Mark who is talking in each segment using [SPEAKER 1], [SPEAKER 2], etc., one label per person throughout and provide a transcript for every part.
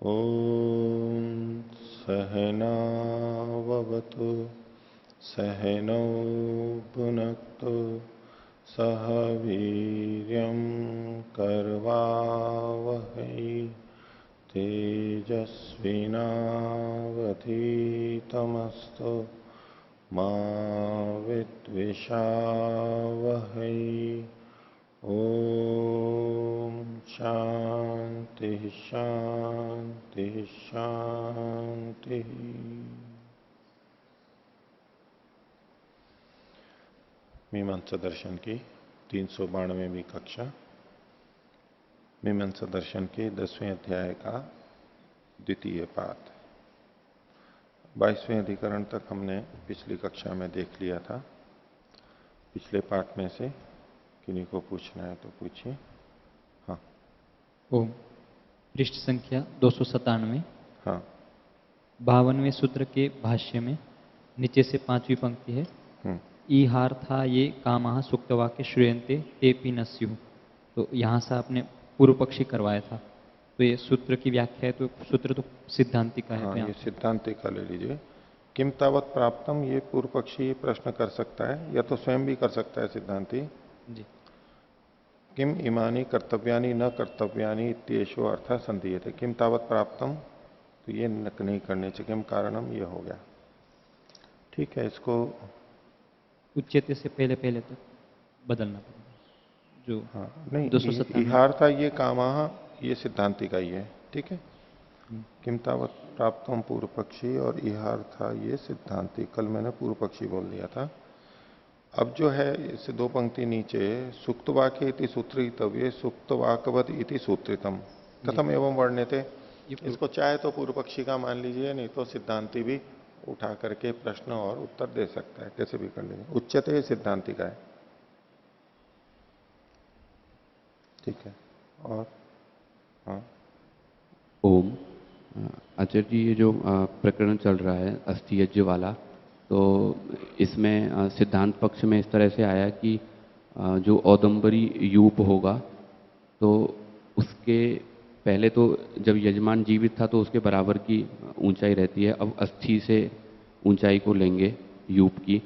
[SPEAKER 1] ॐ सहनाववतु सहनौ भुनक्तु सह वीर्यं करवावहै तेजस्विनावधीतमस्तु मा विद्विषावहै। ओम शांति शांति शांति। मीमांसा दर्शन की 392वीं कक्षा, मीमांसा दर्शन के 10वें अध्याय का द्वितीय पाठ। 22वें अधिकरण तक हमने पिछली कक्षा में देख लिया था। पिछले पाठ में से किन्हीं को पूछना है तो पूछिए। हाँ।
[SPEAKER 2] ओम। पृष्ठ संख्या 297।
[SPEAKER 1] हाँ।
[SPEAKER 2] 52वें सूत्र के भाष्य में नीचे से 5वीं पंक्ति है। ईहार्था ये कामः सुक्तवाक्य श्रूयन्ते तेपि न स्युः। तो यहाँ से आपने पूर्व पक्षी करवाया था, तो ये सूत्र की व्याख्या है, तो सूत्र तो सिद्धांति का है।
[SPEAKER 1] हाँ, ये सिद्धांति का ले लीजिए। किम तावत प्राप्तम, ये पूर्व पक्षी प्रश्न कर सकता है या तो स्वयं भी कर सकता है सिद्धांति
[SPEAKER 2] जी।
[SPEAKER 1] किम इमानी कर्तव्यानि न कर्तव्यानि इत्येषो अर्थ संधीयते। किम तावत प्राप्तम, तो ये नहीं करने चाहिए। किम कारणम, ये हो गया। ठीक है, इसको
[SPEAKER 2] उच्यते से पहले पहले तक बदलना पड़ेगा। जो
[SPEAKER 1] हाँ नहीं,
[SPEAKER 2] 297
[SPEAKER 1] इहार्था ये कामः, ये सिद्धांति का ही है। ठीक है। किम तावत प्राप्तम पूर्व पक्षी और इहार्था ये सिद्धांति। कल मैंने पूर्व पक्षी बोल दिया था। अब जो है इससे दो पंक्ति नीचे सुक्त वाक्य इति सूत्रितव्य सुक्त वाक्यवत इति सूत्रितम कथम एवं वर्ण्यते। इसको चाहे तो पूर्व पक्षी का मान लीजिए, नहीं तो सिद्धांति भी उठा करके प्रश्न और उत्तर दे सकता है, कैसे भी कर लीजिए। उच्चते सिद्धांति का है। ठीक है। और हाँ।
[SPEAKER 3] ओम। आचार्य जी, ये जो प्रकरण चल रहा है अस्थि यज्ञ वाला, तो इसमें सिद्धांत पक्ष में इस तरह से आया कि जो औदंबरी यूप होगा तो उसके पहले तो जब यजमान जीवित था तो उसके बराबर की ऊंचाई रहती है। अब अस्थि से ऊंचाई को लेंगे यूप की,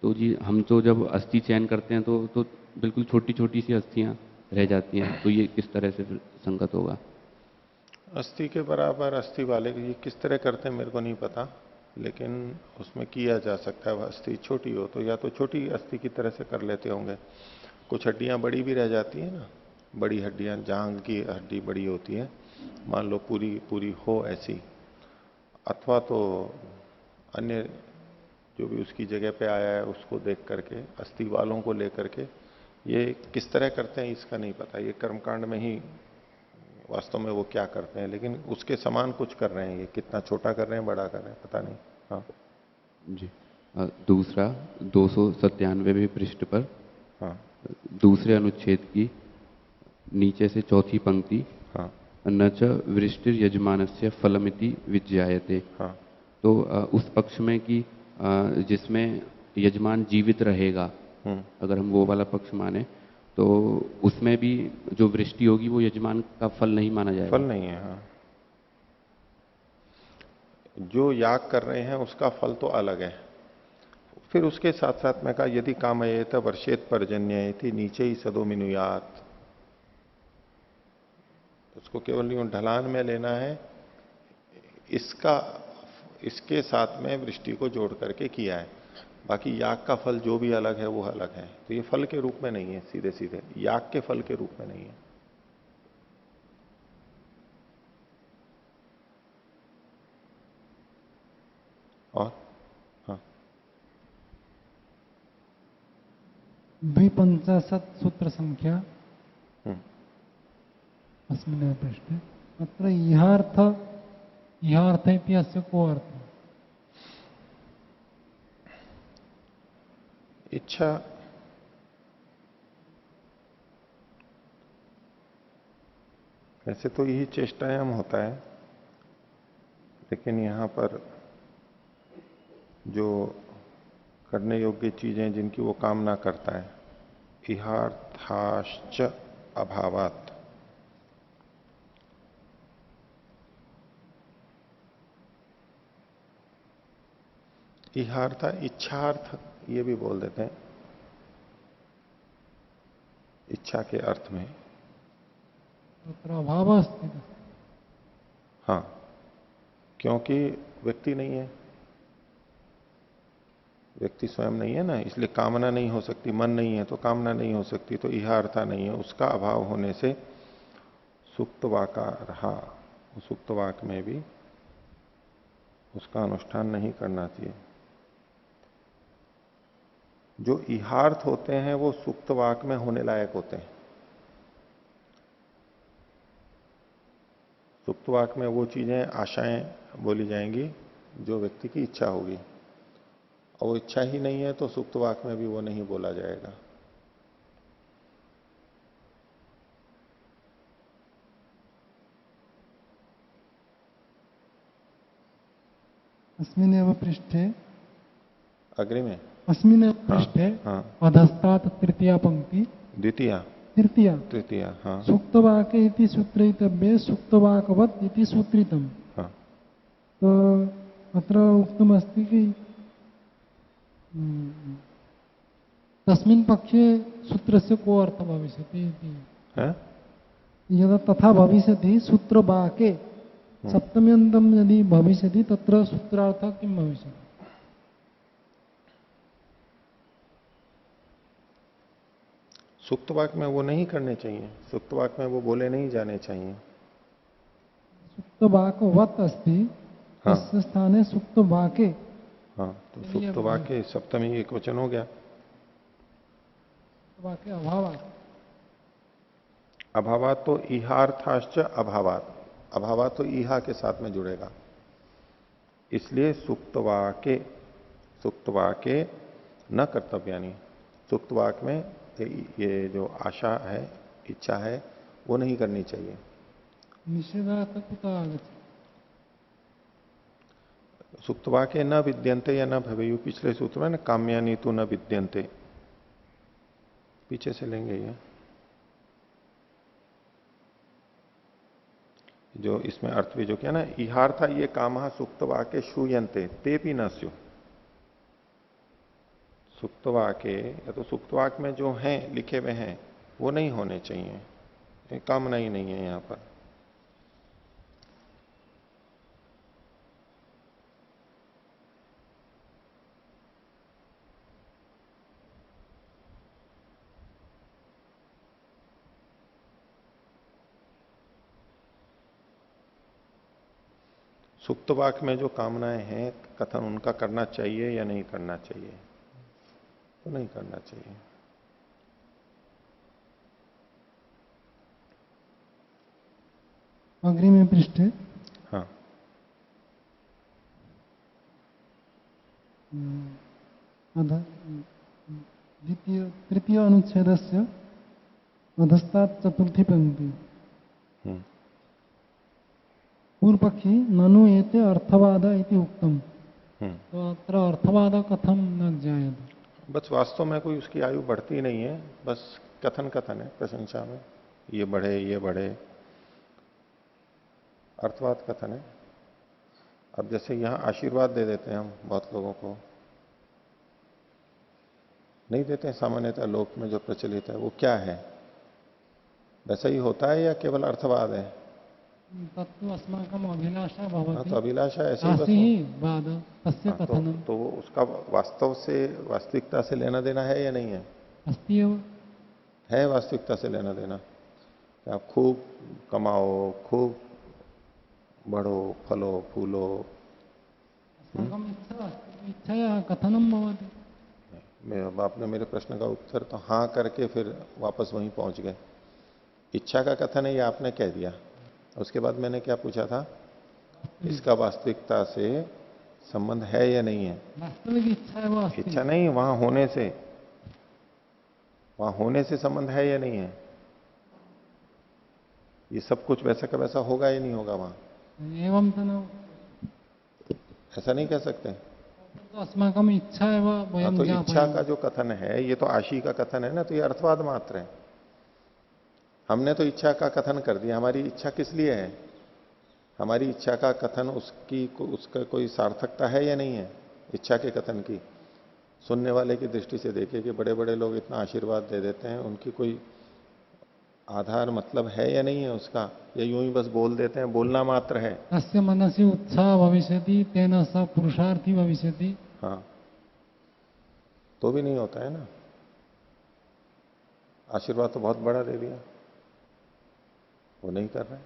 [SPEAKER 3] तो जी हम तो जब अस्थि चयन करते हैं तो बिल्कुल छोटी छोटी सी अस्थियां रह जाती हैं, तो ये किस तरह से फिर संगत होगा।
[SPEAKER 1] अस्थि के बराबर अस्थि वाले ये किस तरह करते हैं मेरे को नहीं पता, लेकिन उसमें किया जा सकता है। वह अस्थि छोटी हो तो या तो छोटी अस्थि की तरह से कर लेते होंगे। कुछ हड्डियां बड़ी भी रह जाती है ना, बड़ी हड्डियां, जांग की हड्डी बड़ी होती है, मान लो पूरी पूरी हो ऐसी, अथवा तो अन्य जो भी उसकी जगह पे आया है उसको देख करके, अस्थि वालों को लेकर के ये किस तरह करते हैं इसका नहीं पता। ये कर्मकांड में ही वास्तव में वो क्या करते हैं, लेकिन उसके समान कुछ कर रहे हैं। ये कितना छोटा कर रहे हैं, बड़ा कर रहे हैं, पता नहीं। हाँ
[SPEAKER 3] जी। दूसरा 297वें पृष्ठ पर
[SPEAKER 1] हाँ
[SPEAKER 3] दूसरे अनुच्छेद की नीचे से चौथी पंक्ति,
[SPEAKER 1] हाँ
[SPEAKER 3] न च वृष्टिर यजमानस्य फलमिति विज्ञायते।
[SPEAKER 1] हाँ।
[SPEAKER 3] तो उस पक्ष में कि जिसमें यजमान जीवित रहेगा, अगर हम वो वाला पक्ष माने, तो उसमें भी जो वृष्टि होगी वो यजमान का फल नहीं माना जाएगा।
[SPEAKER 1] फल नहीं है। हाँ, जो याग कर रहे हैं उसका फल तो अलग है। फिर उसके साथ साथ मैं कहा यदि कामयेत वर्षेत पर्जन्य नीचे ही सदोमिनुयात, उसको केवल यूं ढलान में लेना है। इसका इसके साथ में वृष्टि को जोड़ करके किया है। बाकी याग का फल जो भी अलग है वो अलग है। तो ये फल के रूप में नहीं है, सीधे सीधे याग के फल के रूप में नहीं है। और हाँ,
[SPEAKER 4] 250 सूत्र संख्या अस्मिन् पृष्ठे अत्र इहार्थ इति अस्य को अर्थ।
[SPEAKER 1] इच्छा वैसे तो यही चेष्टायाम होता है, लेकिन यहां पर जो करने योग्य चीजें जिनकी वो कामना करता है, इहार्थाश्च अभावात, इहार्थ इच्छार्थ ये भी बोल देते हैं, इच्छा के अर्थ में।
[SPEAKER 4] तत्र अभावः अस्ति।
[SPEAKER 1] हाँ, क्योंकि व्यक्ति नहीं है, व्यक्ति स्वयं नहीं है ना, इसलिए कामना नहीं हो सकती। मन नहीं है तो कामना नहीं हो सकती, तो इहार्था नहीं है। उसका अभाव होने से सुप्त वाका रहा, सुप्त वाक में भी उसका अनुष्ठान नहीं करना चाहिए। जो इहार्थ होते हैं वो सुप्त वाक में होने लायक होते हैं। सुप्त वाक में वो चीजें, आशाएं बोली जाएंगी जो व्यक्ति की इच्छा होगी, और वो इच्छा ही नहीं है तो सुप्त वाक में भी वो नहीं बोला जाएगा।
[SPEAKER 4] अस्मिन्नेव पृष्ठे,
[SPEAKER 1] अग्रिम है।
[SPEAKER 4] अस्मिन्नेव पृष्ठे
[SPEAKER 1] हाँ,
[SPEAKER 4] अधस्तात् तृतीया पंक्ति,
[SPEAKER 1] द्वितीया
[SPEAKER 4] तृतीया
[SPEAKER 1] तृतीया, हाँ
[SPEAKER 4] सुक्तवाके इति सूत्रयितव्ये सुक्तवाकवत् इति सूत्रितम्।
[SPEAKER 1] हाँ।
[SPEAKER 4] तो अत्र उक्तमस्ति कि तस्मिन् पक्षे सूत्रस्य को अर्थः भविष्यति इति।
[SPEAKER 1] है?
[SPEAKER 4] यदा तथा भविष्यति सूत्रवाके सप्तम्यन्तं यदि भविष्यति तत्र सूत्रार्थः किं भविष्यति?
[SPEAKER 1] सुप्तवाक में वो नहीं करने चाहिए, सुप्तवाक में वो बोले नहीं जाने चाहिए।
[SPEAKER 4] सुक्तवाकवत् अस्ति,
[SPEAKER 1] हाँ।
[SPEAKER 4] तस्य स्थाने सुक्तवाके।
[SPEAKER 1] हाँ, तो सुप्तवाक के सप्तमी एक वचन हो गया।
[SPEAKER 4] वाक्य अभावात्,
[SPEAKER 1] अभावात तो इहार्थाश्च अभावात, अभावात तो इहा के साथ में जुड़ेगा, इसलिए सुप्तवाके, सुप्तवाके न कर्तव्यानि, सुप्तवाक में ये जो आशा है, इच्छा है, वो नहीं करनी चाहिए।
[SPEAKER 4] निषेधार्थ कुतः आगच्छति?
[SPEAKER 1] सुप्तवाके न विद्यन्ते या न भवेयु, पिछले सूत्र में ना, काम्यानि तो न विद्यन्ते, पीछे से लेंगे ये जो इसमें अर्थ भी जो किया ना, इहार्था ये कामः सुप्तवाके श्रूयन्ते ते भी न स्यु। सुप्तवाके या तो सुप्तवाक में जो हैं लिखे हुए हैं वो नहीं होने चाहिए, ये कामना ही नहीं है यहां पर। सुप्तवाक में जो कामनाएं हैं कथन, उनका करना चाहिए या नहीं करना चाहिए? तो नहीं करना चाहिए।
[SPEAKER 4] अग्रिमे पृष्ठे
[SPEAKER 1] हाँ,
[SPEAKER 4] द्वितीय तृतीय अनुच्छेदस्य अधस्तात् चतुर्थी पंक्ति। पूर्वपक्षी ननु एते अर्थवाद इति उक्तम। तो अत्र अर्थवाद कथम न ज्ञायते?
[SPEAKER 1] बस वास्तव में कोई उसकी आयु बढ़ती नहीं है, बस कथन कथन है प्रशंसा में, ये बढ़े ये बढ़े, अर्थवाद कथन है। अब जैसे यहां आशीर्वाद दे देते हैं हम बहुत लोगों को, नहीं देते हैं सामान्यतः लोक में जो प्रचलित है, वो क्या है? वैसा ही होता है या केवल अर्थवाद है?
[SPEAKER 4] तत्तु अस्माकम् अभिलाषा
[SPEAKER 1] हाँ,
[SPEAKER 4] भवति,
[SPEAKER 1] तो अभिलाषा ऐसे ही बस
[SPEAKER 4] आसि ही वाद तस्य
[SPEAKER 1] हाँ,
[SPEAKER 4] कथनम।
[SPEAKER 1] तो वो उसका वास्तव से, वास्तविकता से लेना देना है या नहीं है?
[SPEAKER 4] अस्ति एव।
[SPEAKER 1] है वास्तविकता से लेना देना कि आप खूब कमाओ, खूब बढ़ो, फलो फूलो।
[SPEAKER 4] अस्माकम् इच्छा अस्ति, इच्छया कथनं भवति।
[SPEAKER 1] अब आपने मेरे प्रश्न का उत्तर तो हाँ करके फिर वापस वहीं पहुंच गए। इच्छा का कथन है ये आपने कह दिया, उसके बाद मैंने क्या पूछा था? इसका वास्तविकता से संबंध है या नहीं है?
[SPEAKER 4] वास्तविक इच्छा है वो अस्ति।
[SPEAKER 1] इच्छा नहीं, वहां होने से, वहां होने से संबंध है या नहीं है? ये सब कुछ वैसा का वैसा होगा या नहीं होगा वहां?
[SPEAKER 4] एवं तो न,
[SPEAKER 1] ऐसा नहीं कह सकते।
[SPEAKER 4] तो अस्माकम् इच्छा एव
[SPEAKER 1] हाँ,
[SPEAKER 4] वयं
[SPEAKER 1] तो इच्छा
[SPEAKER 4] ज्ञापयामः।
[SPEAKER 1] का जो कथन है ये तो आशी का कथन है ना, तो ये अर्थवाद मात्र है। हमने तो इच्छा का कथन कर दिया, हमारी इच्छा किस लिए है? हमारी इच्छा का कथन उसकी उसका कोई सार्थकता है या नहीं है? इच्छा के कथन की। सुनने वाले की दृष्टि से देखिए कि बड़े बड़े लोग इतना आशीर्वाद दे देते हैं, उनकी कोई आधार मतलब है या नहीं है उसका, या यूं ही बस बोल देते हैं, बोलना मात्र है।
[SPEAKER 4] तस्य मनसि उत्साह भविष्यति तेन स पुरुषार्थी भविष्यति।
[SPEAKER 1] हाँ, तो भी नहीं होता है ना। आशीर्वाद तो बहुत बड़ा दे दिया, वो नहीं कर रहे,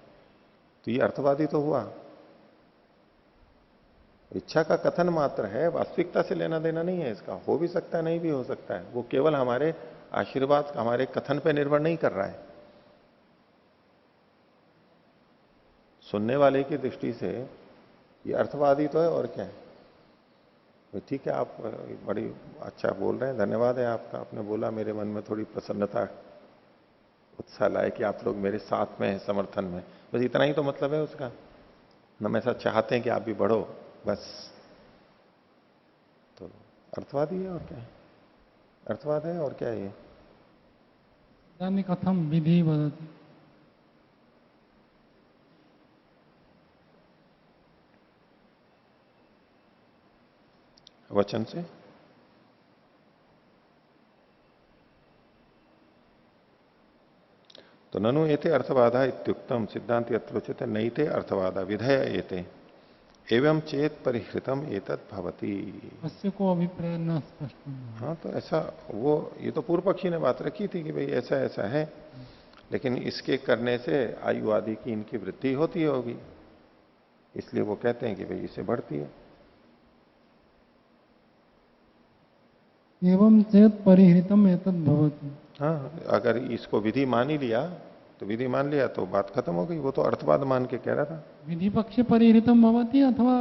[SPEAKER 1] तो ये अर्थवादी तो हुआ। इच्छा का कथन मात्र है, वास्तविकता से लेना देना नहीं है इसका। हो भी सकता है, नहीं भी हो सकता है, वो केवल हमारे आशीर्वाद, हमारे कथन पे निर्भर नहीं कर रहा है। सुनने वाले की दृष्टि से ये अर्थवादी तो है, और क्या है। तो ठीक है, आप बड़ी अच्छा बोल रहे हैं, धन्यवाद है आपका। आपने बोला, मेरे मन में थोड़ी प्रसन्नता, उत्साह लाए कि आप लोग मेरे साथ में हैं, समर्थन में। बस इतना ही तो मतलब है उसका। हम ऐसा चाहते हैं कि आप भी बढ़ो, बस। तो अर्थवादी है, और क्या है, अर्थवाद है, और क्या है ये।
[SPEAKER 4] इदानीं कथम विधि वदति।
[SPEAKER 1] वचन से तो ननु एते अर्थवादा इत्युक्तम सिद्धांत यत्रोचिते नैते अर्थवादा विधय एते एवं चेत परिहृतम एतत् भवति।
[SPEAKER 4] अस्य को अभिप्राय न स्पष्ट।
[SPEAKER 1] हाँ, तो ऐसा वो, ये तो पूर्व पक्षी ने बात रखी थी कि भाई ऐसा ऐसा है, लेकिन इसके करने से आयु आदि की इनकी वृद्धि होती होगी, इसलिए वो कहते हैं कि भाई इससे बढ़ती है।
[SPEAKER 4] एवं चेत परिहृतम एतद् भवति।
[SPEAKER 1] हाँ, अगर इसको विधि मान ही लिया, तो विधि मान लिया तो बात खत्म हो गई। वो तो अर्थवाद मान के कह रहा था।
[SPEAKER 4] विधि पक्षे परिहृतम भवति अथवा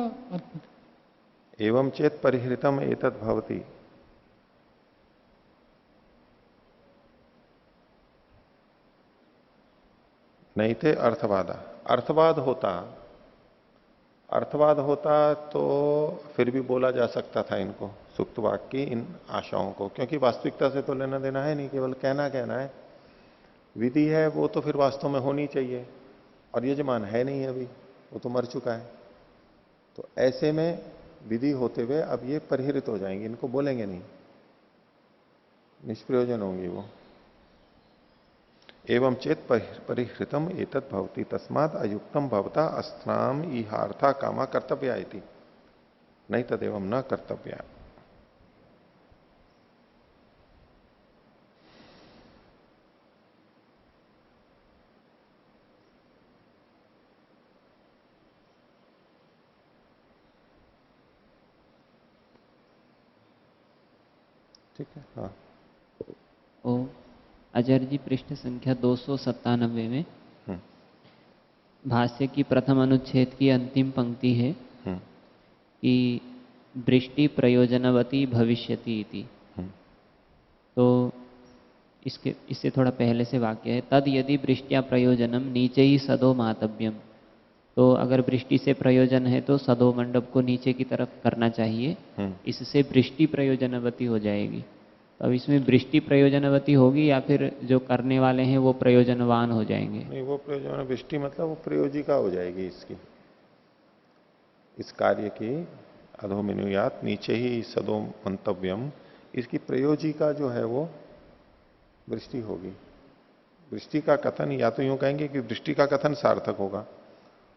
[SPEAKER 1] एवं चेत परिहृतम एतत् भवति। नहीं थे अर्थवादा, अर्थवाद होता, अर्थवाद होता तो फिर भी बोला जा सकता था इनको, सुक्त वाक्य की इन आशाओं को, क्योंकि वास्तविकता से तो लेना देना है नहीं, केवल कहना कहना है। विधि है वो तो फिर वास्तव में होनी चाहिए, और यजमान है नहीं अभी, वो तो मर चुका है। तो ऐसे में विधि होते हुए अब ये परिहृत हो जाएंगे, इनको बोलेंगे नहीं, निष्प्रयोजन होंगी वो। एवं चेत परिहृतम एतत् भवति तस्मात् अयुक्तम भवता अस्त्राम इहार्था कामा कर्तव्या इति नहीं तदेव न कर्तव्या। ठीक है, हाँ।
[SPEAKER 5] ओ आचार्य जी, पृष्ठ संख्या 297 में भाष्य की प्रथम अनुच्छेद की अंतिम पंक्ति है कि वृष्टि प्रयोजनवती भविष्यति इति। तो इससे थोड़ा पहले से वाक्य है, तद यदि वृष्टिया प्रयोजनम नीचे ही सदो मातव्यम। तो अगर वृष्टि से प्रयोजन है तो सदो मंडप को नीचे की तरफ करना चाहिए, इससे वृष्टि प्रयोजनवती हो जाएगी। तो अब इसमें वृष्टि प्रयोजनवती होगी या फिर जो करने वाले हैं वो प्रयोजनवान हो जाएंगे?
[SPEAKER 1] नहीं, वो प्रयोजन, वृष्टि मतलब वो प्रयोजिका हो जाएगी इसकी, इस कार्य की। अधोमिनुयात नीचे ही सदो मंतव्यम, इसकी प्रयोजिका जो है वो वृष्टि होगी। वृष्टि का कथन, या तो यूं कहेंगे कि वृष्टि का कथन सार्थक होगा,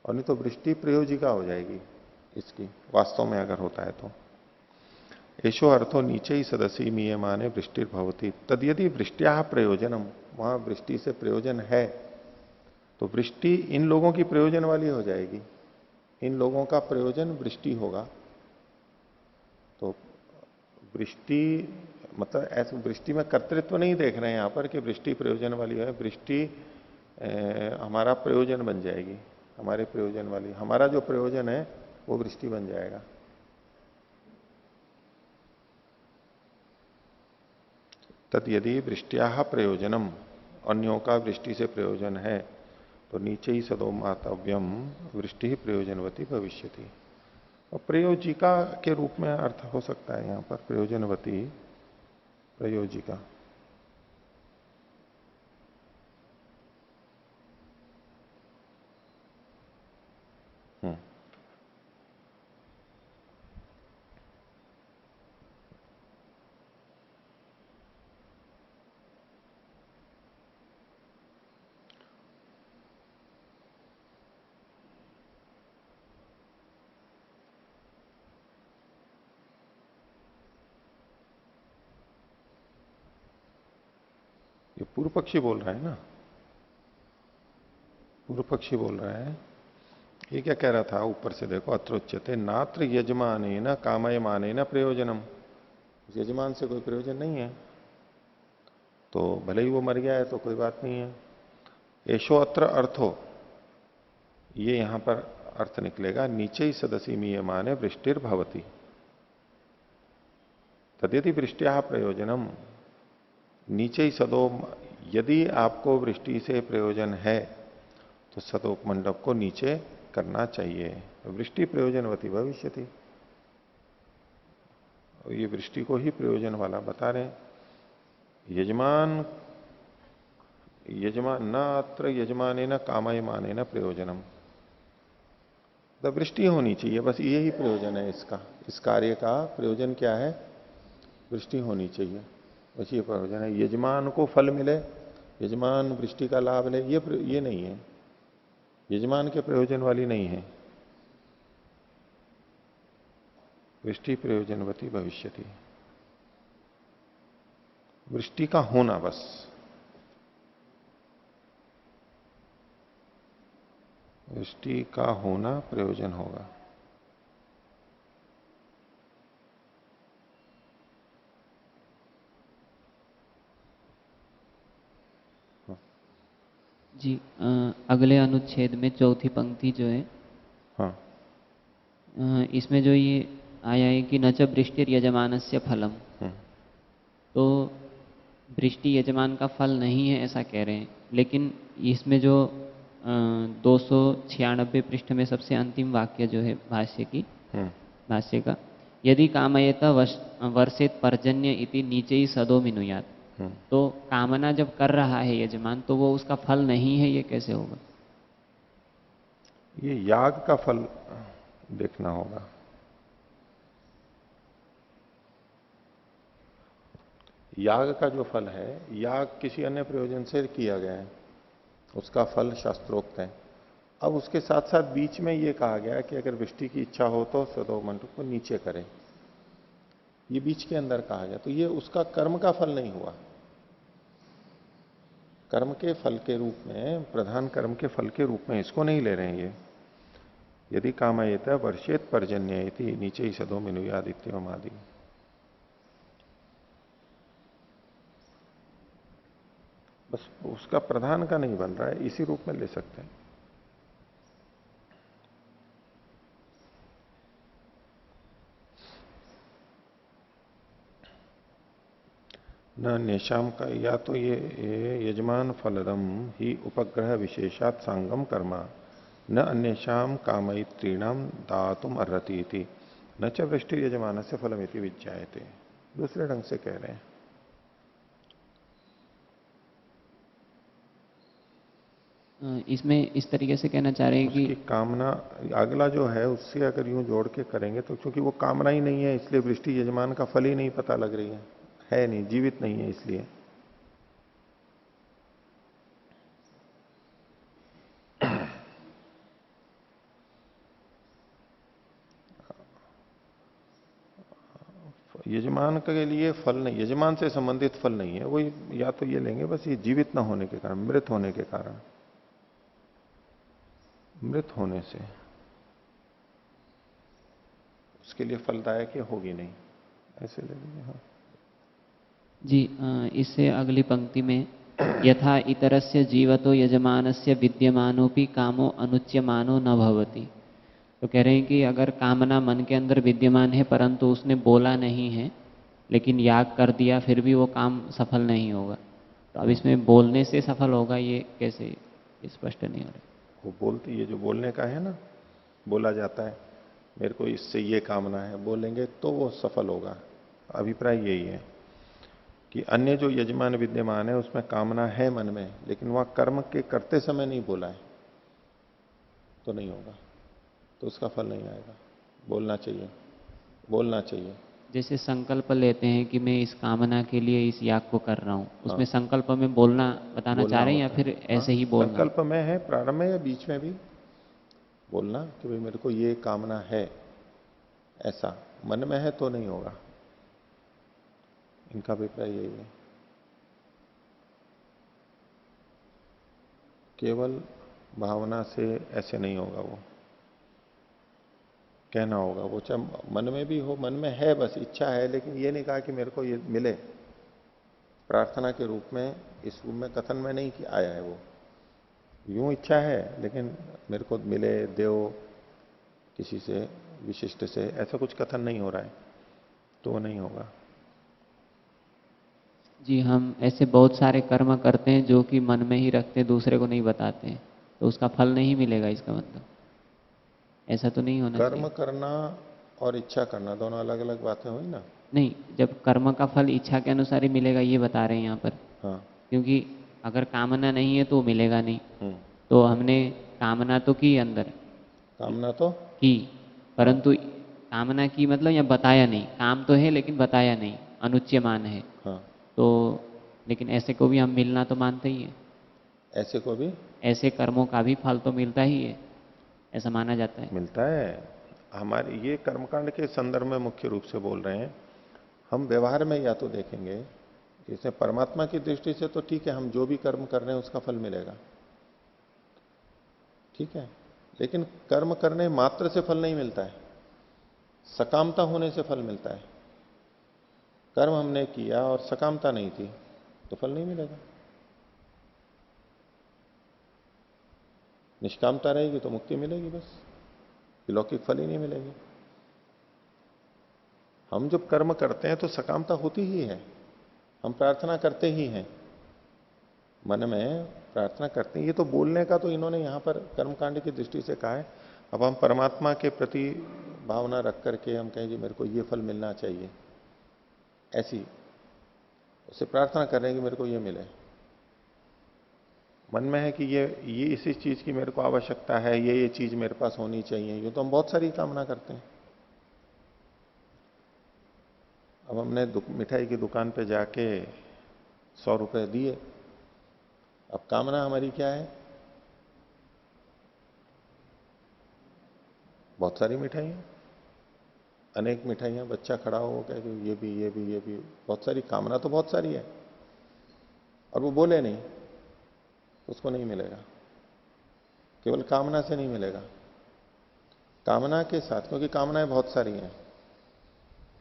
[SPEAKER 1] और नहीं तो वृष्टि प्रयोजिका हो जाएगी इसकी, वास्तव में अगर होता है तो। एशो अर्थो नीचे ही सदस्य मीयमाने वृष्टिर्भवती तद यदि वृष्टिया प्रयोजनम, वहां वृष्टि से प्रयोजन है तो वृष्टि इन लोगों की प्रयोजन वाली हो जाएगी, इन लोगों का प्रयोजन वृष्टि होगा। तो वृष्टि मतलब ऐसे वृष्टि में कर्तृत्व नहीं देख रहे हैं यहां पर कि वृष्टि प्रयोजन वाली है। वृष्टि हमारा प्रयोजन बन जाएगी, हमारे प्रयोजन वाली, हमारा जो प्रयोजन है वो वृष्टि बन जाएगा। तद यदि वृष्टिया प्रयोजनम, अन्यों का वृष्टि से प्रयोजन है तो नीचे ही सदो मातव्यम वृष्टि ही प्रयोजनवती भविष्यति। और प्रयोजिका के रूप में अर्थ हो सकता है यहां पर, प्रयोजनवती, प्रयोजिका। पूर्व पक्षी बोल रहा है ना, पूर्व पक्षी बोल रहा है। ये क्या कह रहा था ऊपर से देखो, अत्रोच्यते नात्र यजमाने न कामयमाने न प्रयोजनम, यजमान से कोई प्रयोजन नहीं है, तो भले ही वो मर गया है तो कोई बात नहीं है। एशो अत्र अर्थो, ये यहां पर अर्थ निकलेगा, नीचे ही सदसी मीयमाने वृष्टिर भवती तद्यदि वृष्टिया प्रयोजनम, नीचे ही सदो, यदि आपको वृष्टि से प्रयोजन है तो सदोप मंडप को नीचे करना चाहिए। वृष्टि प्रयोजनवती भविष्यति, ये वृष्टि को ही प्रयोजन वाला बता रहे हैं। यजमान न अत्र यजमाने न कामयमाने न प्रयोजनम, तो वृष्टि होनी चाहिए, बस यही प्रयोजन है इसका, इस कार्य का प्रयोजन क्या है, वृष्टि होनी चाहिए, बस ये प्रयोजन है। यजमान को फल मिले, यजमान वृष्टि का लाभ ले, ये नहीं है, यजमान के प्रयोजन वाली नहीं है। वृष्टि प्रयोजनवती भविष्यति, वृष्टि का होना, बस वृष्टि का होना प्रयोजन होगा।
[SPEAKER 5] जी अगले अनुच्छेद में चौथी पंक्ति जो है,
[SPEAKER 1] हाँ,
[SPEAKER 5] इसमें जो ये आया है कि न च वृष्टिर यजमानस्य फलम, तो वृष्टि यजमान का फल नहीं है ऐसा कह रहे हैं, लेकिन इसमें जो 296 पृष्ठ में सबसे अंतिम वाक्य जो है भाष्य का, यदि कामयत वर्षेत पर्जन्य इति नीचे ही सदो मिनुयात, तो कामना जब कर रहा है यजमान तो वो उसका फल नहीं है, ये कैसे होगा?
[SPEAKER 1] ये याग का फल देखना होगा। याग का जो फल है, याग किसी अन्य प्रयोजन से किया गया है, उसका फल शास्त्रोक्त है। अब उसके साथ साथ बीच में ये कहा गया कि अगर वृष्टि की इच्छा हो तो सदो मंडप को नीचे करें, ये बीच के अंदर कहा गया, तो ये उसका कर्म का फल नहीं हुआ। कर्म के फल के रूप में, प्रधान कर्म के फल के रूप में इसको नहीं ले रहे हैं ये। यदि कामयेत वर्षेत पर्जन्य इति नीचे ही सदो मिनुयादित्यम आदि, बस उसका प्रधान का नहीं बन रहा है, इसी रूप में ले सकते हैं। न अन्येषाम का, या तो ये यजमान फलदम ही उपग्रह विशेषात सांगम कर्मा न अन्येषाम कामयित्रीणाम दातुम अर्हति इति न च वृष्टि यजमान से फलमिति विज्ञायते, दूसरे ढंग से कह रहे हैं।
[SPEAKER 5] इसमें इस तरीके से कहना चाह रहे हैं कि
[SPEAKER 1] कामना, अगला जो है उससे अगर यूं जोड़ के करेंगे तो क्योंकि वो कामना ही नहीं है इसलिए वृष्टि यजमान का फल ही नहीं पता लग रही है नहीं, जीवित नहीं है इसलिए। यजमान के लिए फल नहीं, यजमान से संबंधित फल नहीं है, वो या तो ये लेंगे बस, ये जीवित ना होने के कारण, मृत होने के कारण, मृत होने से उसके लिए फलदायक ये होगी नहीं, ऐसे ले लीजिए। हाँ
[SPEAKER 5] जी इससे अगली पंक्ति में यथा इतरस्य जीवतो यजमानस्य विद्यमानोपि कामो अनुच्यमानो न भवति, तो कह रहे हैं कि अगर कामना मन के अंदर विद्यमान है परंतु उसने बोला नहीं है लेकिन याग कर दिया फिर भी वो काम सफल नहीं होगा, तो अब इसमें बोलने से सफल होगा, ये कैसे स्पष्ट नहीं हो रहा?
[SPEAKER 1] वो बोलती, ये जो बोलने का है ना, बोला जाता है मेरे को इससे ये कामना है, बोलेंगे तो वो सफल होगा। अभिप्राय यही है कि अन्य जो यजमान विद्यमान है उसमें कामना है मन में, लेकिन वह कर्म के करते समय नहीं बोला है तो नहीं होगा, तो उसका फल नहीं आएगा। बोलना चाहिए, बोलना चाहिए।
[SPEAKER 5] जैसे संकल्प लेते हैं कि मैं इस कामना के लिए इस याग को कर रहा हूँ, उसमें
[SPEAKER 1] हाँ।
[SPEAKER 5] संकल्प में बोलना बताना चाह रहे हैं या फिर ऐसे ही बोलना?
[SPEAKER 1] संकल्प में है, प्रारंभ में या बीच में भी बोलना कि भाई मेरे को ये कामना है, ऐसा मन में है तो नहीं होगा। इनका अभिप्राय यही है। केवल भावना से ऐसे नहीं होगा, वो कहना होगा। वो चाहे मन में भी हो, मन में है, बस इच्छा है, लेकिन ये नहीं कहा कि मेरे को ये मिले प्रार्थना के रूप में, इस रूप में कथन में नहीं कि आया है वो। यूं इच्छा है लेकिन मेरे को मिले, देव किसी से विशिष्ट से, ऐसा कुछ कथन नहीं हो रहा है, तो वो नहीं होगा।
[SPEAKER 5] जी, हम ऐसे बहुत सारे कर्म करते हैं जो कि मन में ही रखते हैं, दूसरे को नहीं बताते हैं, तो उसका फल नहीं मिलेगा, इसका मतलब ऐसा तो नहीं होना चाहिए।
[SPEAKER 1] कर्म करना और इच्छा करना दोनों अलग अलग बातें हुई ना।
[SPEAKER 5] नहीं, जब कर्म का फल इच्छा के अनुसार ही मिलेगा, ये बता रहे हैं यहाँ पर।
[SPEAKER 1] हाँ।
[SPEAKER 5] क्योंकि अगर कामना नहीं है तो मिलेगा नहीं।
[SPEAKER 1] हम्म।
[SPEAKER 5] तो हमने कामना तो की अंदर,
[SPEAKER 1] कामना तो
[SPEAKER 5] की, परंतु कामना की मतलब यहाँ बताया नहीं, काम तो है लेकिन बताया नहीं, अनुच्यमान है।
[SPEAKER 1] हाँ।
[SPEAKER 5] तो लेकिन ऐसे को भी हम मिलना तो मानते ही है,
[SPEAKER 1] ऐसे को भी
[SPEAKER 5] ऐसे कर्मों का भी फल तो मिलता ही है, ऐसा माना जाता है।
[SPEAKER 1] मिलता है। हमारे ये कर्मकांड के संदर्भ में मुख्य रूप से बोल रहे हैं। हम व्यवहार में या तो देखेंगे, इसमें परमात्मा की दृष्टि से तो ठीक है, हम जो भी कर्म कर रहे हैं उसका फल मिलेगा, ठीक है। लेकिन कर्म करने मात्र से फल नहीं मिलता है, सकामता होने से फल मिलता है। कर्म हमने किया और सकामता नहीं थी तो फल नहीं मिलेगा। निष्कामता रहेगी तो मुक्ति मिलेगी, बस लौकिक फल ही नहीं मिलेगी। हम जब कर्म करते हैं तो सकामता होती ही है, हम प्रार्थना करते ही हैं, मन में प्रार्थना करते हैं। ये तो बोलने का तो इन्होंने यहां पर कर्मकांड की दृष्टि से कहा है। अब हम परमात्मा के प्रति भावना रख करके हम कहें जी मेरे को ये फल मिलना चाहिए, ऐसी उससे प्रार्थना कर रहे हैं कि मेरे को ये मिले। मन में है कि ये इसी चीज की मेरे को आवश्यकता है, ये चीज मेरे पास होनी चाहिए, ये तो हम बहुत सारी कामना करते हैं। अब हमने मिठाई की दुकान पे जाके 100 रुपए दिए, अब कामना हमारी क्या है? बहुत सारी मिठाइयां, अनेक मिठाइयां, बच्चा खड़ा हो कहे कि ये भी ये भी ये भी, बहुत सारी कामना तो बहुत सारी है, और वो बोले नहीं तो उसको नहीं मिलेगा। केवल कामना से नहीं मिलेगा, कामना के साथ, क्योंकि कामनाएं बहुत सारी हैं,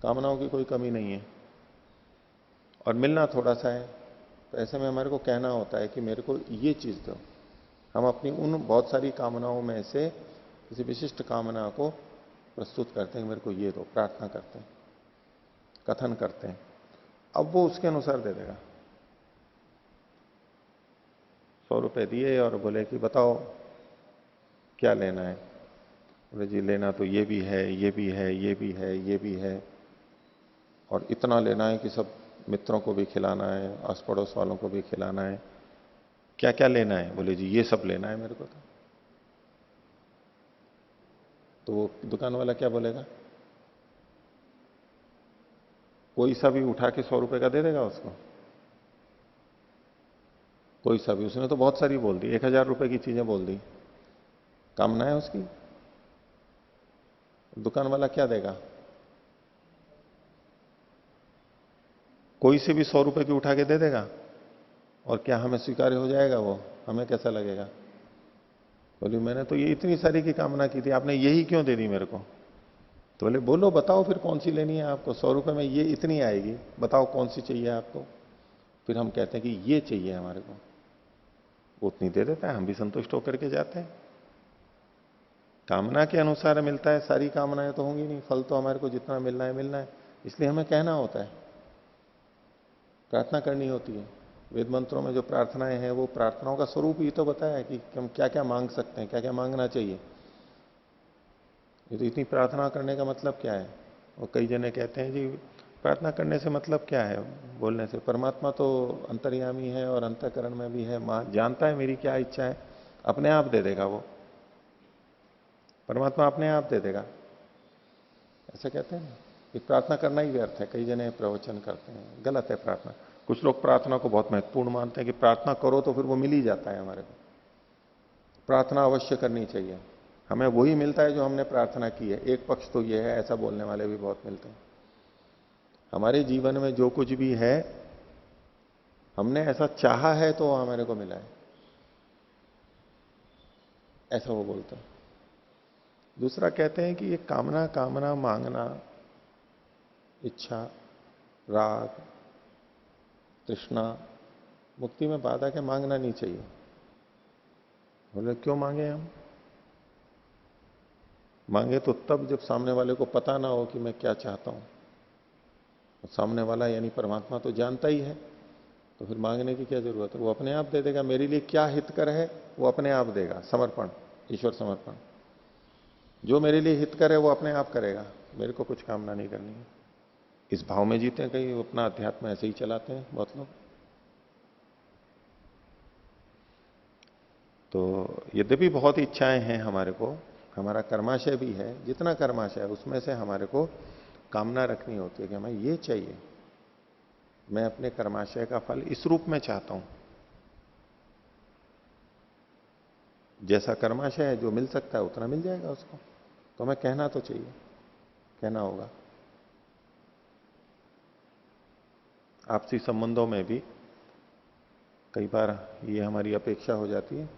[SPEAKER 1] कामनाओं की कोई कमी नहीं है, और मिलना थोड़ा सा है। तो ऐसे में हमारे को कहना होता है कि मेरे को ये चीज दो। हम अपनी उन बहुत सारी कामनाओं में से किसी विशिष्ट कामना को प्रस्तुत करते हैं, मेरे को ये दो, प्रार्थना करते हैं, कथन करते हैं। अब वो उसके अनुसार दे देगा। 100 रुपए दिए और बोले कि बताओ क्या लेना है। बोले जी लेना तो ये भी है, ये भी है, ये भी है, ये भी है, और इतना लेना है कि सब मित्रों को भी खिलाना है, आस पड़ोस वालों को भी खिलाना है। क्या क्या लेना है? बोले जी ये सब लेना है मेरे को। तो वो दुकान वाला क्या बोलेगा? कोई सा भी उठा के 100 रुपए का दे देगा उसको? कोई सा भी? उसने तो बहुत सारी बोल दी, 1000 रुपए की चीजें बोल दी, कामना है उसकी। दुकान वाला क्या देगा? कोई से भी 100 रुपए की उठा के दे देगा, और क्या हमें स्वीकार्य हो जाएगा वो? हमें कैसा लगेगा? बोली मैंने तो ये इतनी सारी की कामना की थी, आपने यही क्यों दे दी मेरे को? तो बोले बोलो बताओ फिर कौन सी लेनी है आपको, 100 रुपए में ये इतनी आएगी, बताओ कौन सी चाहिए आपको। फिर हम कहते हैं कि ये चाहिए हमारे को, वो उतनी दे देता है, हम भी संतुष्ट होकर के जाते हैं। कामना के अनुसार मिलता है, सारी कामनाएं तो होंगी नहीं, फल तो हमारे को जितना मिलना है मिलना है, इसलिए हमें कहना होता है, प्रार्थना करनी होती है। वेद मंत्रों में जो प्रार्थनाएं हैं वो प्रार्थनाओं का स्वरूप ही तो बताया है कि हम क्या क्या मांग सकते हैं, क्या क्या मांगना चाहिए। ये तो इतनी प्रार्थना करने का मतलब क्या है? और कई जने कहते हैं जी प्रार्थना करने से मतलब क्या है, बोलने से? परमात्मा तो अंतर्यामी है और अंतःकरण में भी है, मां जानता है मेरी क्या इच्छा है, अपने आप दे देगा वो, परमात्मा अपने आप दे देगा, ऐसा कहते हैं ना। कि प्रार्थना करना ही व्यर्थ है, कई जने प्रवचन करते हैं, गलत है प्रार्थना। कुछ लोग प्रार्थना को बहुत महत्वपूर्ण मानते हैं कि प्रार्थना करो तो फिर वो मिल ही जाता है हमारे को। प्रार्थना अवश्य करनी चाहिए, हमें वही मिलता है जो हमने प्रार्थना की है। एक पक्ष तो ये है, ऐसा बोलने वाले भी बहुत मिलते हैं। हमारे जीवन में जो कुछ भी है हमने ऐसा चाहा है तो हमारे को मिला है। ऐसा वो बोलते हैं। दूसरा कहते हैं कि ये कामना, कामना, मांगना, इच्छा, राग, तृष्णा मुक्ति में बाधक है, मांगना नहीं चाहिए। बोले क्यों मांगे हम? मांगे तो तब जब सामने वाले को पता ना हो कि मैं क्या चाहता हूं। तो सामने वाला यानी परमात्मा तो जानता ही है, तो फिर मांगने की क्या जरूरत है? वो अपने आप दे देगा। मेरे लिए क्या हितकर है वो अपने आप देगा। समर्पण, ईश्वर समर्पण। जो मेरे लिए हितकर है वो अपने आप करेगा, मेरे को कुछ कामना नहीं करनी है। इस भाव में जीते हैं। कहीं अपना अध्यात्म ऐसे ही चलाते हैं बहुत लोग। तो यद्यपि बहुत इच्छाएं हैं हमारे को, हमारा कर्माशय भी है, जितना कर्माशय है उसमें से हमारे को कामना रखनी होती है कि हमें ये चाहिए, मैं अपने कर्माशय का फल इस रूप में चाहता हूं। जैसा कर्माशय है, जो मिल सकता है उतना मिल जाएगा उसको। तो हमें कहना तो चाहिए, कहना होगा। आपसी संबंधों में भी कई बार ये हमारी अपेक्षा हो जाती है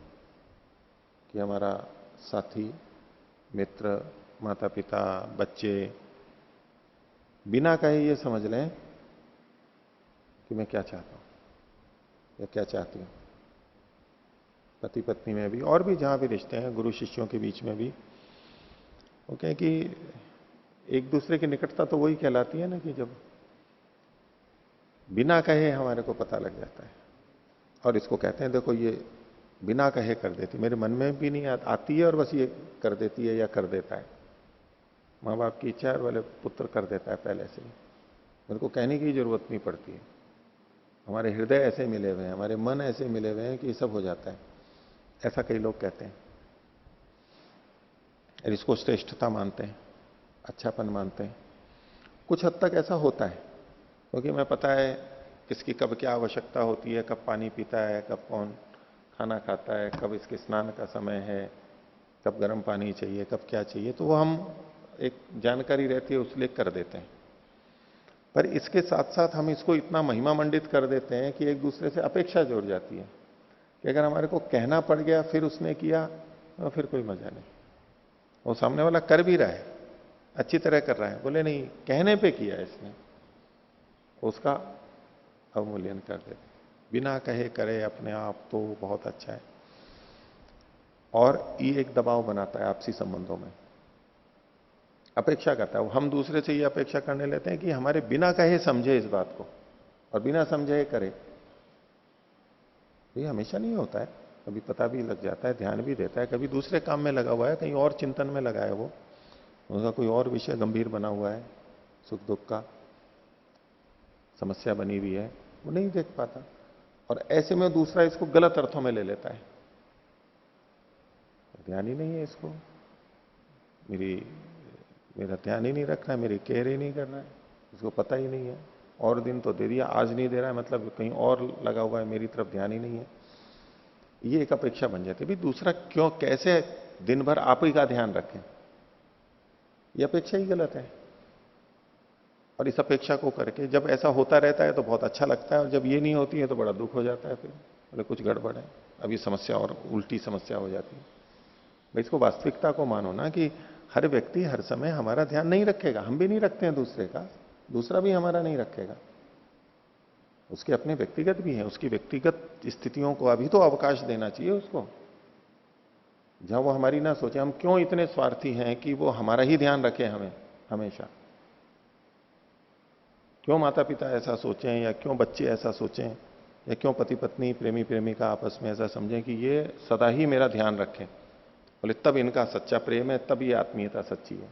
[SPEAKER 1] कि हमारा साथी, मित्र, माता पिता, बच्चे बिना कहे ये समझ लें कि मैं क्या चाहता हूं या क्या चाहती हूं। पति पत्नी में भी, और भी जहां भी रिश्ते हैं, गुरु शिष्यों के बीच में भी, वो कहें कि एक दूसरे की निकटता तो वही कहलाती है ना कि जब बिना कहे हमारे को पता लग जाता है। और इसको कहते हैं, देखो ये बिना कहे कर देती, मेरे मन में भी नहीं आती है और बस ये कर देती है या कर देता है। माँ बाप की इच्छा है वाले पुत्र कर देता है पहले से ही, मेरे को कहने की जरूरत नहीं पड़ती है। हमारे हृदय ऐसे मिले हुए हैं, हमारे मन ऐसे मिले हुए हैं कि ये सब हो जाता है। ऐसा कई लोग कहते हैं और इसको श्रेष्ठता मानते हैं, अच्छापन मानते हैं। कुछ हद तक ऐसा होता है, क्योंकि मैं पता है किसकी कब क्या आवश्यकता होती है, कब पानी पीता है, कब कौन खाना खाता है, कब इसके स्नान का समय है, कब गर्म पानी चाहिए, कब क्या चाहिए, तो वो हम एक जानकारी रहती है उसलिए कर देते हैं। पर इसके साथ साथ हम इसको इतना महिमा मंडित कर देते हैं कि एक दूसरे से अपेक्षा जुड़ जाती है कि अगर हमारे को कहना पड़ गया फिर उसने किया तो फिर कोई मजा नहीं। वो सामने वाला कर भी रहा है, अच्छी तरह कर रहा है, बोले नहीं कहने पे किया है इसने, उसका अवमूल्यन कर देते। बिना कहे करे अपने आप तो बहुत अच्छा है। और ये एक दबाव बनाता है आपसी संबंधों में, अपेक्षा करता है। हम दूसरे से ये अपेक्षा करने लेते हैं कि हमारे बिना कहे समझे इस बात को और बिना समझे करे। ये हमेशा नहीं होता है, कभी पता भी लग जाता है, ध्यान भी देता है, कभी दूसरे काम में लगा हुआ है, कहीं और चिंतन में लगा है, वो उसका कोई और विषय गंभीर बना हुआ है, सुख दुख का समस्या बनी हुई है, वो नहीं देख पाता। और ऐसे में दूसरा इसको गलत अर्थों में ले लेता है, ध्यान ही नहीं है इसको, मेरा ध्यान ही नहीं रख रहा है, मेरी केयर ही नहीं कर रहा है, इसको पता ही नहीं है। और दिन तो दे दिया, आज नहीं दे रहा है मतलब कहीं और लगा हुआ है, मेरी तरफ ध्यान ही नहीं है। ये एक अपेक्षा बन जाती है। भाई दूसरा क्यों, कैसे दिन भर आप ही का ध्यान रखें, ये अपेक्षा ही गलत है। और इस अपेक्षा को करके जब ऐसा होता रहता है तो बहुत अच्छा लगता है, और जब ये नहीं होती है तो बड़ा दुख हो जाता है। फिर बोले कुछ गड़बड़ है, अब ये समस्या और उल्टी समस्या हो जाती है। भाई इसको वास्तविकता को मानो ना कि हर व्यक्ति हर समय हमारा ध्यान नहीं रखेगा, हम भी नहीं रखते हैं दूसरे का, दूसरा भी हमारा नहीं रखेगा। उसके अपने व्यक्तिगत भी है, उसकी व्यक्तिगत स्थितियों को अभी तो अवकाश देना चाहिए उसको, जहां वो हमारी ना सोचे। हम क्यों इतने स्वार्थी हैं कि वो हमारा ही ध्यान रखे हमें हमेशा? क्यों माता पिता ऐसा सोचें, या क्यों बच्चे ऐसा सोचें, या क्यों पति पत्नी प्रेमी प्रेमिका आपस में ऐसा समझें कि ये सदा ही मेरा ध्यान रखें? बोले तब इनका सच्चा प्रेम है, तब ये आत्मीयता सच्ची है।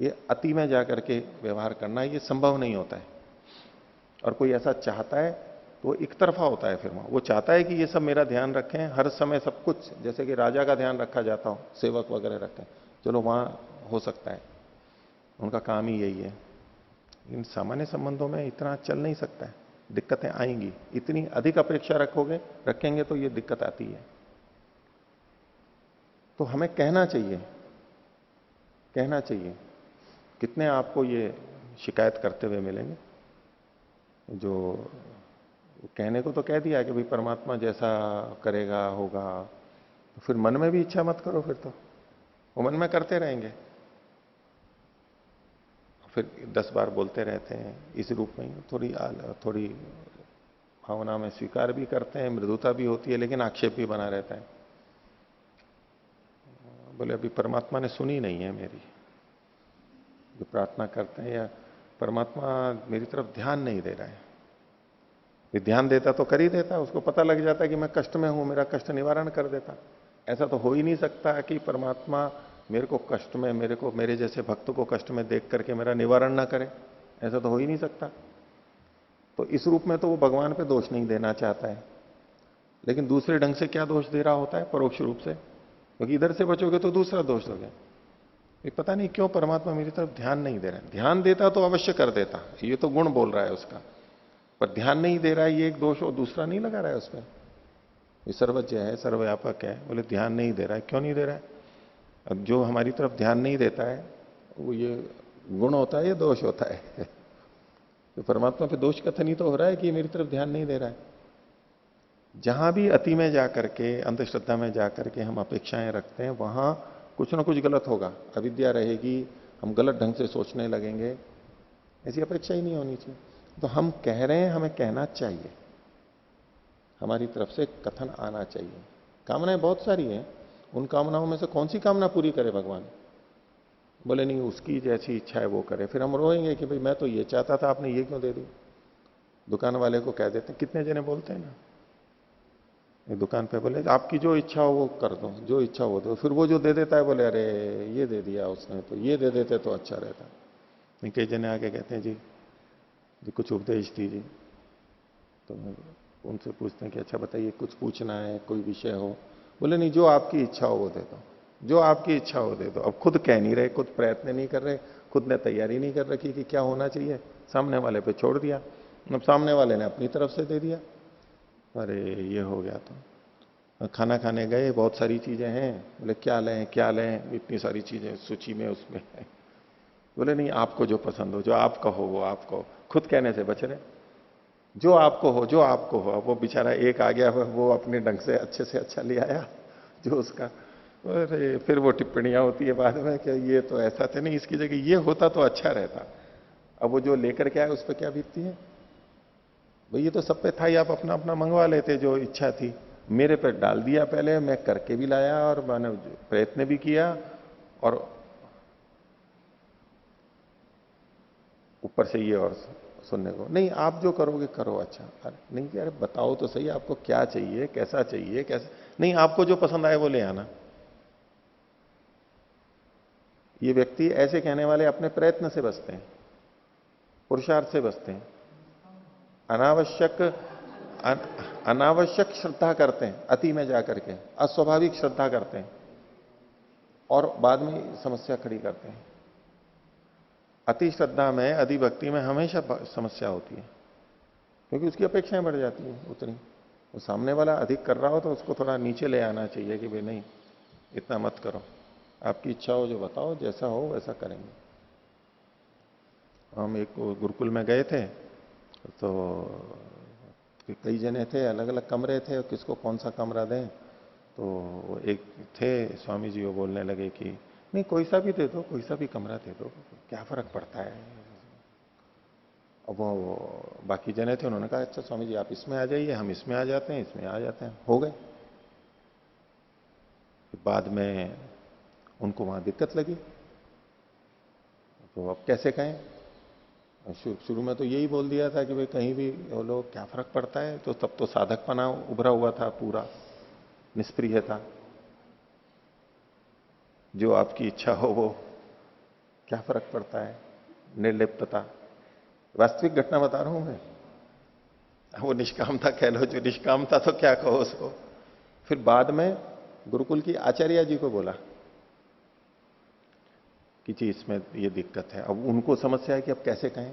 [SPEAKER 1] ये अति में जाकर के व्यवहार करना ये संभव नहीं होता है। और कोई ऐसा चाहता है तो एक तरफा होता है। फिर वो चाहता है कि ये सब मेरा ध्यान रखें हर समय, सब कुछ, जैसे कि राजा का ध्यान रखा जाता हो, सेवक वगैरह रखें, चलो वहां हो सकता है, उनका काम ही यही है। इन सामान्य संबंधों में इतना चल नहीं सकता है, दिक्कतें आएंगी। इतनी अधिक अपेक्षा रखेंगे तो ये दिक्कत आती है। तो हमें कहना चाहिए, कहना चाहिए। कितने आपको ये शिकायत करते हुए मिलेंगे जो कहने को तो कह दिया कि भाई परमात्मा जैसा करेगा होगा, तो फिर मन में भी इच्छा मत करो, फिर तो वो मन में करते रहेंगे, फिर 10 बार बोलते रहते हैं इस रूप में। थोड़ी भावना में स्वीकार भी करते हैं, मृदुता भी होती है, लेकिन आक्षेप भी बना रहता है। बोले अभी परमात्मा ने सुनी नहीं है मेरी, जो प्रार्थना करते हैं, या परमात्मा मेरी तरफ ध्यान नहीं दे रहा है। ये ध्यान देता तो कर ही देता, उसको पता लग जाता है कि मैं कष्ट में हूं, मेरा कष्ट निवारण कर देता। ऐसा तो हो ही नहीं सकता कि परमात्मा मेरे को कष्ट में, मेरे जैसे भक्त को कष्ट में देख करके मेरा निवारण ना करे, ऐसा तो हो ही नहीं सकता। तो इस रूप में तो वो भगवान पे दोष नहीं देना चाहता है, लेकिन दूसरे ढंग से क्या दोष दे रहा होता है, परोक्ष रूप से, क्योंकि इधर से बचोगे तो दूसरा दोष दोगे। ये पता नहीं क्यों परमात्मा मेरी तरफ ध्यान नहीं दे रहा है। ध्यान देता तो अवश्य कर देता, ये तो गुण बोल रहा है उसका, पर ध्यान नहीं दे रहा है, ये एक दोष और दूसरा नहीं लगा रहा है उसमें। ये सर्वज्ञ है, सर्वव्यापक है, बोले ध्यान नहीं दे रहा है, क्यों नहीं दे रहा है? अब जो हमारी तरफ ध्यान नहीं देता है वो ये गुण होता है, ये दोष होता है। तो परमात्मा पे दोष कथन ही तो हो रहा है कि मेरी तरफ ध्यान नहीं दे रहा है। जहां भी अति में जाकर के, अंधश्रद्धा में जाकर के हम अपेक्षाएं रखते हैं, वहां कुछ ना कुछ गलत होगा, अविद्या रहेगी, हम गलत ढंग से सोचने लगेंगे। ऐसी अपेक्षा ही नहीं होनी चाहिए। तो हम कह रहे हैं, हमें कहना चाहिए, हमारी तरफ से कथन आना चाहिए। कामनाएं बहुत सारी हैं, उन कामनाओं में से कौन सी कामना पूरी करे भगवान? बोले नहीं, उसकी जैसी इच्छा है वो करे। फिर हम रोएंगे कि भाई मैं तो ये चाहता था, आपने ये क्यों दे दी? दुकान वाले को कह देते हैं, कितने जने बोलते हैं ना, एक दुकान पे बोले आपकी जो इच्छा हो वो कर दो, जो इच्छा हो दो। फिर वो जो दे देता है बोले अरे ये दे दिया उसने, तो ये दे देते तो अच्छा रहता। कई जने आके कहते हैं जी कुछ उपदेश दीजिए, तो उनसे पूछते हैं कि अच्छा बताइए, कुछ पूछना है, कोई विषय हो? बोले नहीं, जो आपकी इच्छा हो वो दे दो, जो आपकी इच्छा हो दे दो। अब खुद कह नहीं रहे, खुद प्रयत्न नहीं कर रहे, खुद ने तैयारी नहीं कर रखी कि क्या होना चाहिए, सामने वाले पे छोड़ दिया। अब सामने वाले ने अपनी तरफ से दे दिया, अरे ये हो गया। तो खाना खाने गए, बहुत सारी चीजें हैं, बोले क्या लें क्या लें, इतनी सारी चीजें सूची में उसमें है। बोले नहीं, आपको जो पसंद हो, जो आप कहो वो आप कहो, खुद कहने से बच रहे, जो आपको हो, जो आपको हो। वो बेचारा एक आ गया, वो अपने ढंग से अच्छे से अच्छा ले आया जो उसका, अरे फिर वो टिप्पणियां होती है बाद में कि ये तो ऐसा था नहीं, इसकी जगह ये होता तो अच्छा रहता। अब वो जो लेकर के आए उस पर क्या बीतती है भाई, ये तो सब पे था ही, आप अपना अपना मंगवा लेते जो इच्छा थी, मेरे पे डाल दिया। पहले मैं करके भी लाया और मैंने प्रयत्न भी किया, और ऊपर से ये और सुनने को नहीं, आप जो करोगे करो। अच्छा, अरे नहीं यार बताओ तो सही, आपको क्या चाहिए, कैसा चाहिए, कैसा नहीं, आपको जो पसंद आए वो ले आना। ये व्यक्ति ऐसे कहने वाले अपने प्रयत्न से बचते हैं, पुरुषार्थ से बचते हैं, अनावश्यक श्रद्धा करते हैं, अति में जाकर के अस्वाभाविक श्रद्धा करते हैं और बाद में समस्या खड़ी करते हैं। अति श्रद्धा में, अति भक्ति में हमेशा समस्या होती है, क्योंकि उसकी अपेक्षाएं बढ़ जाती हैं उतनी। वो सामने वाला अधिक कर रहा हो तो उसको थोड़ा नीचे ले आना चाहिए कि भाई नहीं, इतना मत करो, आपकी इच्छा हो जो बताओ, जैसा हो वैसा करेंगे। हम एक गुरुकुल में गए थे, तो कई जने थे, अलग अलग कमरे थे, और किसको कौन सा कमरा दें। तो एक थे स्वामी जी, वो बोलने लगे कि नहीं कोई सा भी दे दो, कोई सा भी कमरा दे दो, क्या फर्क पड़ता है। अब वो बाकी जने थे, उन्होंने कहा अच्छा स्वामी जी आप इसमें आ जाइए, हम इसमें आ जाते हैं, इसमें आ जाते हैं, हो गए। बाद में उनको वहां दिक्कत लगी, तो अब कैसे कहें। शुरू में तो यही बोल दिया था कि भाई कहीं भी वो लोग क्या फर्क पड़ता है, तो तब तो साधकपना उभरा हुआ था, पूरा निष्प्रिय था, जो आपकी इच्छा हो वो, क्या फर्क पड़ता है, निर्लिप्तता। वास्तविक घटना बता रहा हूं मैं, वो निष्कामता कह लो, जो निष्कामता तो क्या कहो उसको। फिर बाद में गुरुकुल की आचार्य जी को बोला कि जी इसमें ये दिक्कत है। अब उनको समस्या है कि अब कैसे कहें।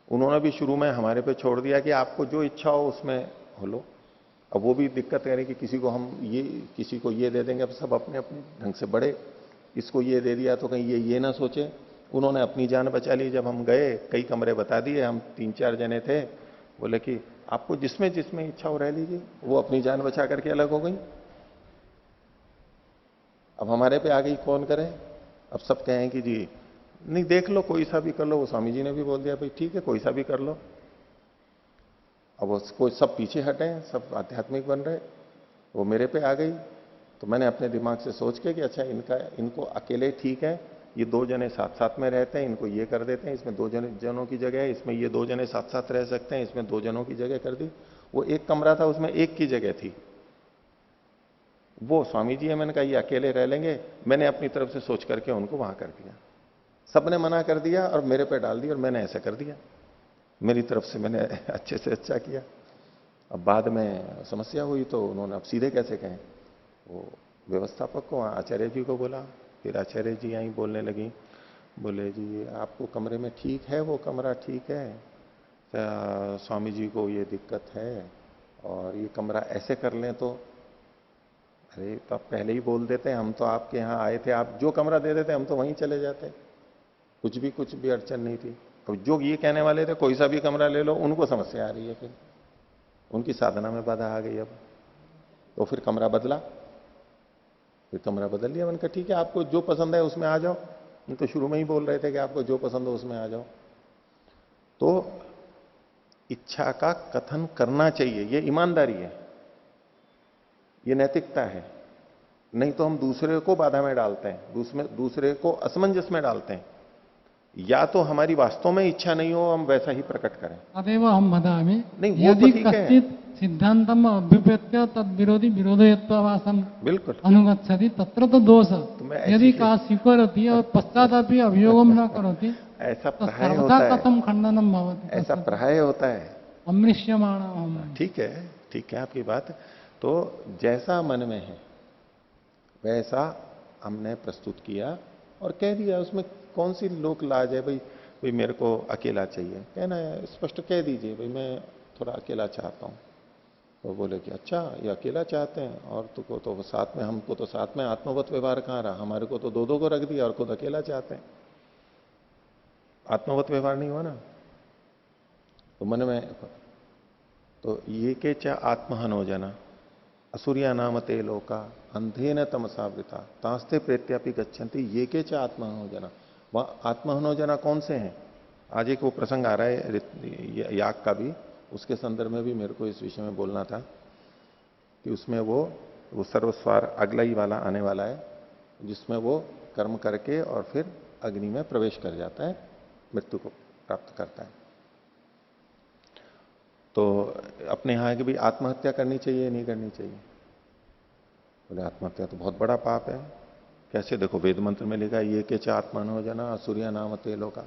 [SPEAKER 1] उन्होंने भी शुरू में हमारे पे छोड़ दिया कि आपको जो इच्छा हो उसमें हो लो। अब वो भी दिक्कत कह रही कि किसी को हम ये, किसी को ये दे देंगे, अब सब अपने अपने ढंग से बढ़े, इसको ये दे दिया तो कहीं ये ना सोचे। उन्होंने अपनी जान बचा ली। जब हम गए, कई कमरे बता दिए, हम 3-4 जने थे, बोले कि आपको जिसमें जिसमें इच्छा हो रह लीजिए। वो अपनी जान बचा करके अलग हो गई। अब हमारे पे आ गई, कौन करे? अब सब कहें कि जी नहीं देख लो कोई सा भी कर लो, वो स्वामी जी ने भी बोल दिया भाई ठीक है कोई सा भी कर लो। अब उसको सब पीछे हटे, सब आध्यात्मिक बन रहे, वो मेरे पे आ गई। तो मैंने अपने दिमाग से सोच के कि अच्छा इनको अकेले ठीक है, ये दो जने साथ साथ में रहते हैं, इनको ये कर देते हैं, इसमें दो जनों की जगह है, इसमें ये दो जने साथ साथ रह सकते हैं, इसमें दो जनों की जगह कर दी। वो एक कमरा था उसमें एक की जगह थी, वो स्वामी जी है, मैंने कहा ये अकेले रह लेंगे, मैंने अपनी तरफ से सोच करके उनको वहां कर दिया। सबने मना कर दिया और मेरे पे डाल दिया और मैंने ऐसा कर दिया, मेरी तरफ से मैंने अच्छे से अच्छा किया। अब बाद में समस्या हुई तो उन्होंने अब सीधे कैसे कहें, वो व्यवस्थापक को आचार्य जी को बोला, फिर आचार्य जी आई बोलने लगी, बोले जी आपको कमरे में ठीक है, वो कमरा ठीक है, स्वामी जी को ये दिक्कत है और ये कमरा ऐसे कर लें तो। अरे तो आप पहले ही बोल देते, हम तो आपके यहाँ आए थे, आप जो कमरा दे देते हम तो वहीं चले जाते, कुछ भी अड़चन नहीं थी। अब जो ये कहने वाले थे कोई सा भी कमरा ले लो, उनको समस्या आ रही है, फिर उनकी साधना में बाधा आ गई। अब तो फिर कमरा बदला, फिर कमरा बदल लिया। मैंने कहा ठीक है आपको जो पसंद है उसमें आ जाओ, हम तो शुरू में ही बोल रहे थे कि आपको जो पसंद हो उसमें आ जाओ। तो इच्छा का कथन करना चाहिए, ये ईमानदारी है, ये नैतिकता है। नहीं तो हम दूसरे को बाधा में डालते हैं, दूसरे को असमंजस में डालते हैं। या तो हमारी वास्तव में इच्छा नहीं हो, हम वैसा ही प्रकट करें।
[SPEAKER 4] अतएव हम वदामि
[SPEAKER 1] नहीं वो
[SPEAKER 4] यदि
[SPEAKER 1] तो ठीक है,
[SPEAKER 4] कश्चित् सिद्धांतम अभ्युपेत्य तद विरोधी विरोधयत्वासम
[SPEAKER 1] बिल्कुल
[SPEAKER 4] अनुगच्छति तत्र तो दोष।
[SPEAKER 1] मैं
[SPEAKER 4] यदि का स्वीकरोति और पश्चादपि अभियोगम न करोति
[SPEAKER 1] ऐसा
[SPEAKER 4] तो
[SPEAKER 1] प्राय
[SPEAKER 4] सर्वथा
[SPEAKER 1] होता है,
[SPEAKER 4] कथम खंडनम भवति,
[SPEAKER 1] ऐसा प्राय होता है।
[SPEAKER 4] अमृष्यमाण।
[SPEAKER 1] ठीक है आपकी बात। तो जैसा मन में है वैसा हमने प्रस्तुत किया और कह दिया, उसमें कौन सी लोक लाज है? भाई मेरे को अकेला चाहिए, कहना है, स्पष्ट कह दीजिए भाई मैं थोड़ा अकेला चाहता हूं। तो बोले कि अच्छा ये अकेला चाहते हैं, और तुमको तो साथ में, हमको तो साथ में आत्मवत व्यवहार कहां रहा, हमारे को तो दो दो को रख दिया और खुद अकेला चाहते हैं, आत्मवत व्यवहार नहीं हुआ ना। तो मन में तो ये के चा आत्महनो जना असुरिया नाम ते लोका अंधेन तमसावृता तास्ते प्रेत्यापि गच्छन्ति ये के चा आत्महनो जना। वह आत्महनो जना कौन से हैं? आज एक वो प्रसंग आ रहा है याग का भी, उसके संदर्भ में भी मेरे को इस विषय में बोलना था कि उसमें वो सर्वस्वार अगला ही वाला आने वाला है, जिसमें वो कर्म करके और फिर अग्नि में प्रवेश कर जाता है, मृत्यु को प्राप्त करता है। तो अपने यहां कि भाई आत्महत्या करनी चाहिए नहीं करनी चाहिए? बोले आत्महत्या तो बहुत बड़ा पाप है। कैसे? देखो वेद मंत्र में लिखा है ये के चा आत्मनो जना सूर्य नाम तेलो का।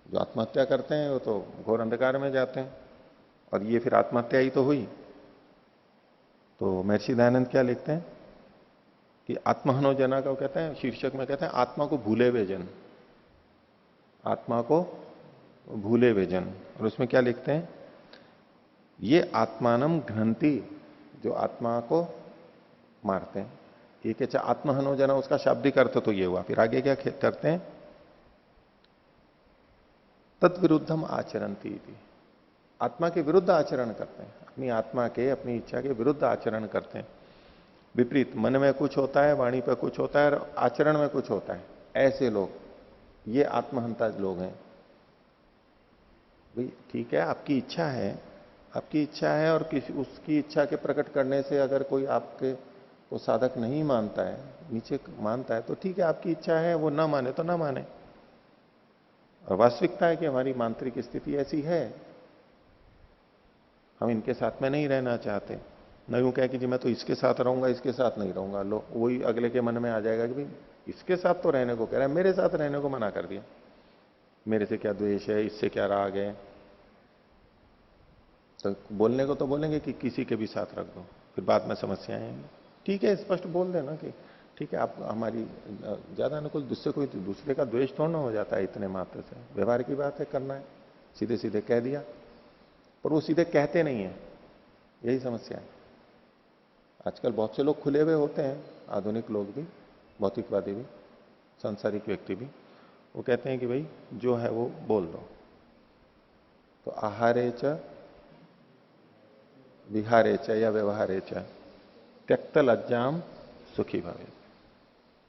[SPEAKER 1] जो आत्महत्या करते हैं वो तो घोर अंधकार में जाते हैं, और ये फिर आत्महत्या ही तो हुई। तो महर्षि दयानंद क्या लिखते हैं कि आत्महनो जना का कहते हैं, शीर्षक में कहते हैं आत्मा को भूले हुए जन, आत्मा को भूले हुए जन। और उसमें क्या लिखते हैं, ये आत्मानम घ्नंति, जो आत्मा को मारते हैं। ये क्या आत्महनो जना, उसका शाब्दिक अर्थ तो ये हुआ। फिर आगे क्या करते हैं, तद विरुद्धम आचरणती, आत्मा के विरुद्ध आचरण करते हैं, अपनी आत्मा के, अपनी इच्छा के विरुद्ध आचरण करते हैं। विपरीत, मन में कुछ होता है, वाणी पर कुछ होता है और आचरण में कुछ होता है, ऐसे लोग ये आत्महंता लोग हैं। भाई ठीक है आपकी इच्छा है, आपकी इच्छा है, और किसी उसकी इच्छा के प्रकट करने से अगर कोई आपके को साधक नहीं मानता है, नीचे मानता है, तो ठीक है आपकी इच्छा है, वो ना माने तो ना माने। और वास्तविकता है कि हमारी मांत्रिक स्थिति ऐसी है, हम इनके साथ में नहीं रहना चाहते। न यूं कह कि जी मैं तो इसके साथ रहूंगा, इसके साथ नहीं रहूंगा, लो वही अगले के मन में आ जाएगा कि भाई इसके साथ तो रहने को कह रहा है, मेरे साथ रहने को मना कर दिया, मेरे से क्या द्वेष है, इससे क्या राग है। तो बोलने को तो बोलेंगे कि किसी के भी साथ रख दो, फिर बाद में समस्याएं आएंगी। ठीक है स्पष्ट बोल देना कि ठीक है आप हमारी ज्यादा अनुकूल, दूसरे कोई दूसरे का द्वेष थोड़ा ना हो जाता है इतने मात्र से, व्यवहार की बात है, करना है, सीधे सीधे कह दिया। पर वो सीधे कहते नहीं है, यही समस्या है। आजकल बहुत से लोग खुले हुए होते हैं, आधुनिक लोग भी, भौतिकवादी भी, सांसारिक व्यक्ति भी, वो कहते हैं कि भाई जो है वो बोल दो। तो आहारे च विहारे च या व्यवहारे च त्यक्त लज्जाम सुखी भवे।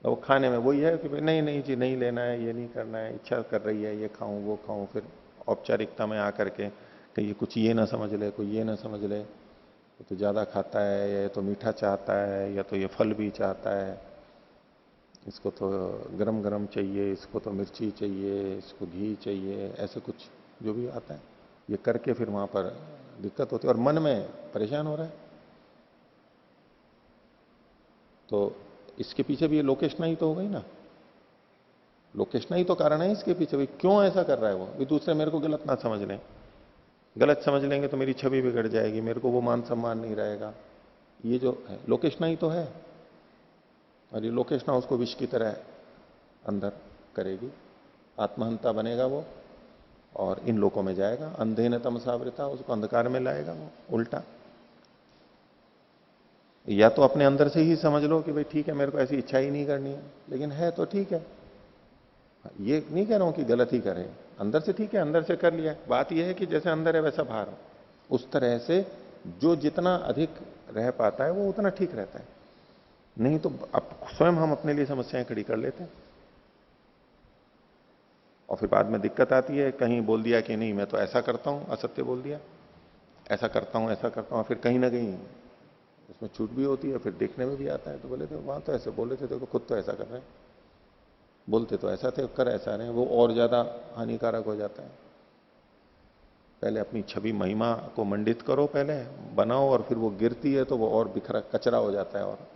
[SPEAKER 1] तो वो खाने में वही है कि भाई नहीं नहीं जी नहीं लेना है, ये नहीं करना है, इच्छा कर रही है ये खाऊं वो खाऊं, फिर औपचारिकता में आकर के कहीं कुछ ये ना समझ ले, कोई ये ना समझ ले, तो ज्यादा खाता है, या तो मीठा चाहता है, या तो ये फल भी चाहता है, इसको तो गरम गरम चाहिए, इसको तो मिर्ची चाहिए, इसको घी चाहिए, ऐसे कुछ जो भी आता है ये करके फिर वहां पर दिक्कत होती है और मन में परेशान हो रहा है। तो इसके पीछे भी ये लोकेशना ही तो हो गई ना, लोकेशना ही तो कारण है इसके पीछे भी। क्यों ऐसा कर रहा है वो भी, दूसरे मेरे को गलत ना समझ लें, गलत समझ लेंगे तो मेरी छवि बिगड़ जाएगी, मेरे को वो मान सम्मान नहीं रहेगा, ये जो है लोकेशना ही तो है। और ये लोकेशना उसको विष की तरह अंदर करेगी, आत्महंता बनेगा वो और इन लोकों में जाएगा, अंधे न तमसावृता, उसको अंधकार में लाएगा वो उल्टा। या तो अपने अंदर से ही समझ लो कि भाई ठीक है मेरे को ऐसी इच्छा ही नहीं करनी है, लेकिन है तो ठीक है, ये नहीं कह रहा हूं कि गलत ही करें, अंदर से ठीक है, अंदर से कर लिया। बात यह है कि जैसे अंदर है वैसा बाहर हो, उस तरह से जो जितना अधिक रह पाता है वो उतना ठीक रहता है। नहीं तो अब स्वयं हम अपने लिए समस्याएं खड़ी कर लेते हैं और फिर बाद में दिक्कत आती है। कहीं बोल दिया कि नहीं मैं तो ऐसा करता हूं, असत्य बोल दिया, ऐसा करता हूं ऐसा करता हूं, फिर कहीं ना कहीं उसमें छूट भी होती है, फिर देखने में भी आता है तो बोले थे वहां तो ऐसे बोले थे, देखो खुद तो ऐसा कर रहे हैं, बोलते तो ऐसा थे कर ऐसा रहे, वो और ज्यादा हानिकारक हो जाता है। पहले अपनी छवि महिमा को मंडित करो, पहले बनाओ, और फिर वो गिरती है तो वो और बिखरा कचरा हो जाता है। और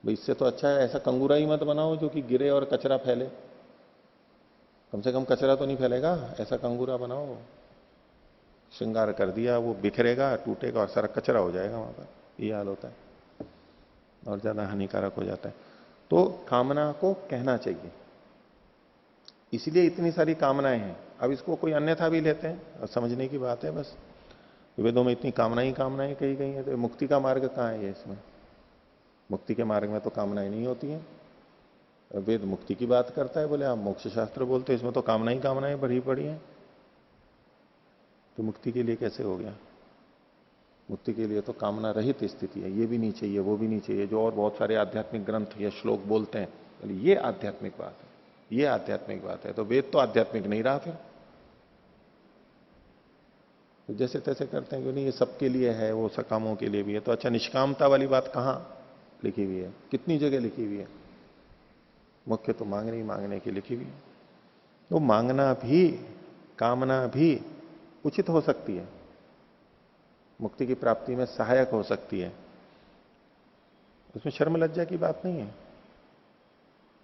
[SPEAKER 1] भाई इससे तो अच्छा है ऐसा कंगूरा ही मत बनाओ जो कि गिरे और कचरा फैले, कम से कम कचरा तो नहीं फैलेगा, ऐसा कंगूरा बनाओ। श्रृंगार कर दिया वो बिखरेगा टूटेगा और सारा कचरा हो जाएगा वहां पर, ये हाल होता है और ज्यादा हानिकारक हो जाता है। तो कामना को कहना चाहिए, इसलिए इतनी सारी कामनाएं हैं। अब इसको कोई अन्यथा भी लेते हैं और समझने की बात है बस। वेदों में इतनी कामनाएं कामनाएं कही गई हैं, तो मुक्ति का मार्ग कहां है ये इसमें? मुक्ति के मार्ग में तो कामनाएं नहीं होती हैं। वेद मुक्ति की बात करता है, बोले आप मोक्ष शास्त्र बोलते हैं इसमें तो कामनाएं कामनाएं भरी पड़ी हैं, तो मुक्ति के लिए कैसे हो गया? मुक्ति के लिए तो कामना रहित स्थिति है, ये भी नहीं चाहिए वो भी नहीं चाहिए, जो और बहुत सारे आध्यात्मिक ग्रंथ या श्लोक बोलते हैं, बोले ये आध्यात्मिक बात है, ये आध्यात्मिक बात है। तो वेद तो आध्यात्मिक नहीं रहा फिर, तो जैसे तैसे करते हैं कि नहीं ये सबके लिए है, वो सकामों के लिए भी है। तो अच्छा निष्कामता वाली बात कहां लिखी हुई है, कितनी जगह लिखी हुई है? मुख्य तो मांगने ही मांगने की लिखी हुई है। तो मांगना भी कामना भी उचित हो सकती है, मुक्ति की प्राप्ति में सहायक हो सकती है, उसमें शर्म लज्जा की बात नहीं है।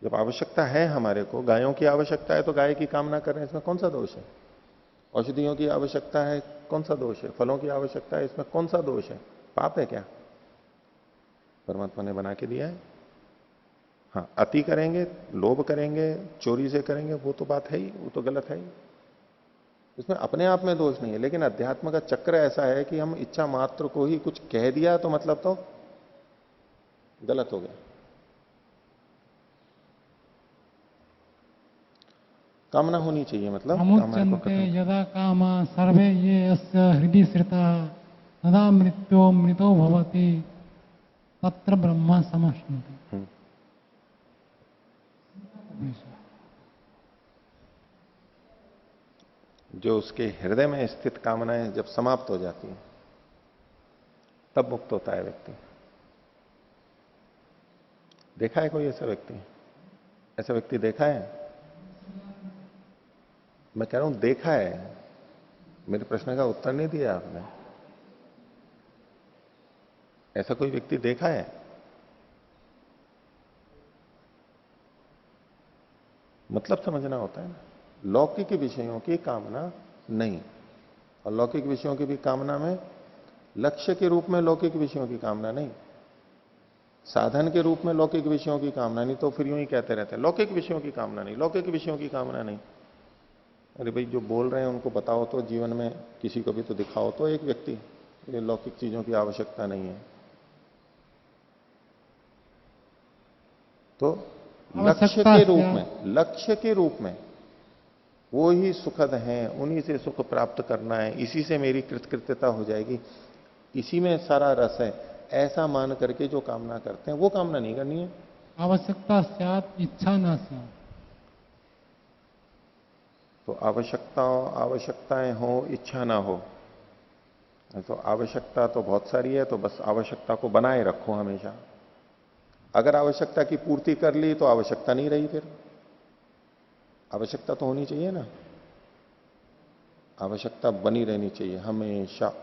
[SPEAKER 1] जब आवश्यकता है हमारे को, गायों की आवश्यकता है तो गाय की कामना कर रहे हैं, इसमें कौन सा दोष है? औषधियों की आवश्यकता है, कौन सा दोष है? फलों की आवश्यकता है, इसमें कौन सा दोष है? पाप है क्या? परमात्मा ने बना के दिया है। हाँ अति करेंगे, लोभ करेंगे, चोरी से करेंगे, वो तो बात है ही, वो तो गलत है ही, इसमें अपने आप में दोष नहीं है। लेकिन अध्यात्म का चक्र ऐसा है कि हम इच्छा मात्र को ही कुछ कह दिया तो मतलब तो गलत हो गया। कामना होनी चाहिए, मतलब
[SPEAKER 4] समुच्यन्ते यदा कामा सर्वे ये अस्य हृदि श्रिता तदा मृत्यो मृतो भवति तत्र ब्रह्म समश्नुते।
[SPEAKER 1] जो उसके हृदय में स्थित कामनाएं जब समाप्त हो जाती हैं तब मुक्त होता है व्यक्ति। देखा है कोई ऐसा व्यक्ति? ऐसा व्यक्ति देखा है? मैं कह रहा हूं देखा है, मेरे प्रश्न का उत्तर नहीं दिया आपने। ऐसा कोई व्यक्ति देखा है? मतलब समझना होता है ना, लौकिक विषयों की कामना नहीं, और लौकिक विषयों की भी कामना में लक्ष्य के रूप में लौकिक विषयों की कामना नहीं, साधन के रूप में लौकिक विषयों की कामना नहीं। तो फिर यूं ही कहते रहते हैं लौकिक विषयों की कामना नहीं, लौकिक विषयों की कामना नहीं। अरे भाई जो बोल रहे हैं उनको बताओ तो, जीवन में किसी को भी तो दिखाओ तो एक व्यक्ति, ये लौकिक चीजों की आवश्यकता नहीं है। तो लक्ष्य के रूप में, लक्ष्य के रूप में वो ही सुखद हैं, उन्हीं से सुख प्राप्त करना है, इसी से मेरी कृतकृत्यता हो जाएगी, इसी में सारा रस है, ऐसा मान करके जो कामना करते हैं वो कामना नहीं करनी है।
[SPEAKER 4] आवश्यकता स्यात् इच्छा न स्यात्।
[SPEAKER 1] तो आवश्यकताएं हो, इच्छा ना हो। तो आवश्यकता तो बहुत सारी है, तो बस आवश्यकता को बनाए रखो हमेशा। अगर आवश्यकता की पूर्ति कर ली तो आवश्यकता नहीं रही, फिर आवश्यकता तो होनी चाहिए ना, आवश्यकता बनी रहनी चाहिए हमेशा।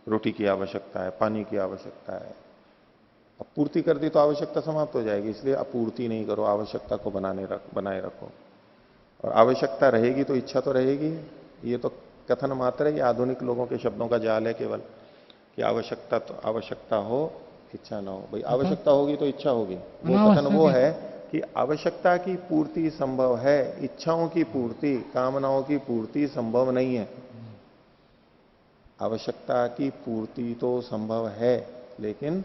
[SPEAKER 1] रोटी की आवश्यकता है, पानी की आवश्यकता है, अब पूर्ति कर दी तो आवश्यकता समाप्त हो जाएगी, इसलिए अपूर्ति नहीं करो, आवश्यकता को बनाए रखो। और आवश्यकता रहेगी तो इच्छा तो रहेगी। ये तो कथन मात्र है, ये आधुनिक लोगों के शब्दों का जाल है केवल, कि आवश्यकता हो, इच्छा ना हो। भाई आवश्यकता होगी तो इच्छा होगी, वो कथन वो है कि आवश्यकता की पूर्ति संभव है, इच्छाओं की पूर्ति, कामनाओं की पूर्ति संभव नहीं है। आवश्यकता की पूर्ति तो संभव है, लेकिन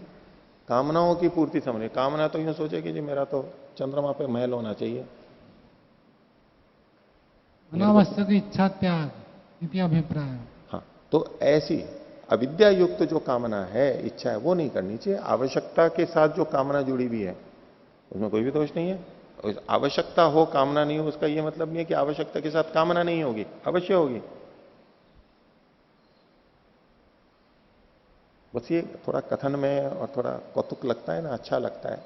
[SPEAKER 1] कामनाओं की पूर्ति संभव नहीं। कामना तो यूं सोचे कि जी मेरा तो चंद्रमा पे महल होना चाहिए।
[SPEAKER 4] अनावश्यक इच्छा त्याग इति अभिप्राय।
[SPEAKER 1] हाँ, तो ऐसी अविद्या युक्त जो कामना है, इच्छा है, वो नहीं करनी चाहिए। आवश्यकता के साथ जो कामना जुड़ी हुई है उसमें कोई भी दोष नहीं है। आवश्यकता हो, कामना नहीं हो, उसका ये मतलब नहीं है कि आवश्यकता के साथ कामना नहीं होगी, अवश्य होगी। बस ये थोड़ा कथन में और थोड़ा कौतुक लगता है ना, अच्छा लगता है,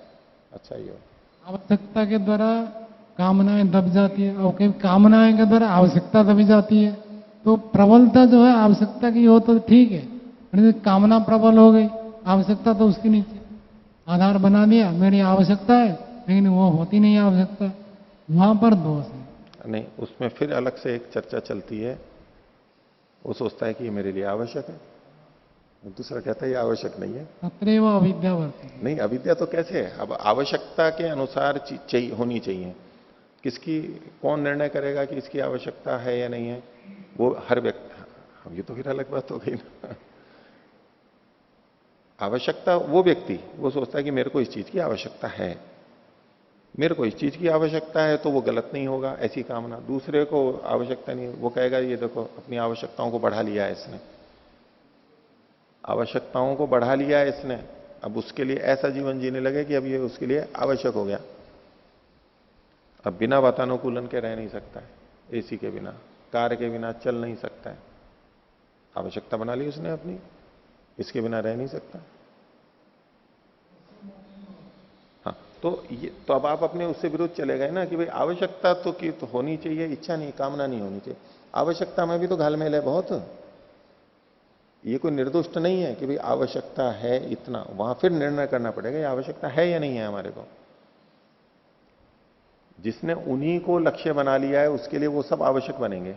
[SPEAKER 1] अच्छा ही हो।
[SPEAKER 4] आवश्यकता के द्वारा कामनाएं दब जाती है और कई कामनाएं के द्वारा आवश्यकता दबी जाती है। तो प्रबलता जो है आवश्यकता की हो तो ठीक है, लेकिन कामना प्रबल हो गई, आवश्यकता तो उसके नीचे आधार बना दिया, मेरी आवश्यकता है लेकिन वो होती नहीं आवश्यकता, वहां पर दोष है।
[SPEAKER 1] नहीं, उसमें फिर अलग से एक चर्चा चलती है। वो सोचता है कि ये मेरे लिए आवश्यक है, दूसरा कहता है ये आवश्यक नहीं है।
[SPEAKER 4] तत्रैव अविद्या वर्तते।
[SPEAKER 1] नहीं, अविद्या तो कैसे है? अब आवश्यकता के अनुसार चाहिए, होनी चाहिए। किसकी, कौन निर्णय करेगा कि इसकी आवश्यकता है या नहीं है? वो हर व्यक्ति, ये तो फिर अलग बात हो गई ना। आवश्यकता वो व्यक्ति वो सोचता है कि मेरे को इस चीज की आवश्यकता है, मेरे को इस चीज की आवश्यकता है, तो वो गलत नहीं होगा ऐसी कामना। दूसरे को आवश्यकता नहीं, वो कहेगा ये देखो अपनी आवश्यकताओं को बढ़ा लिया है इसने, आवश्यकताओं को बढ़ा लिया है इसने, अब उसके लिए ऐसा जीवन जीने लगे कि अब ये उसके लिए आवश्यक हो गया। अब बिना वातानुकूलन के रह नहीं सकता है, एसी के बिना, कार के बिना चल नहीं सकता है, आवश्यकता बना ली उसने अपनी, इसके बिना रह नहीं सकता। हाँ, तो अब आप अपने उससे विरुद्ध चले गए ना कि भाई आवश्यकता तो की तो होनी चाहिए, इच्छा नहीं, कामना नहीं होनी चाहिए। आवश्यकता में भी तो घालमेल है बहुत। ये कोई निर्दोष नहीं है कि भाई आवश्यकता है इतना, वहां फिर निर्णय करना पड़ेगा ये आवश्यकता है या नहीं है हमारे को। जिसने उन्हीं को लक्ष्य बना लिया है उसके लिए वो सब आवश्यक बनेंगे।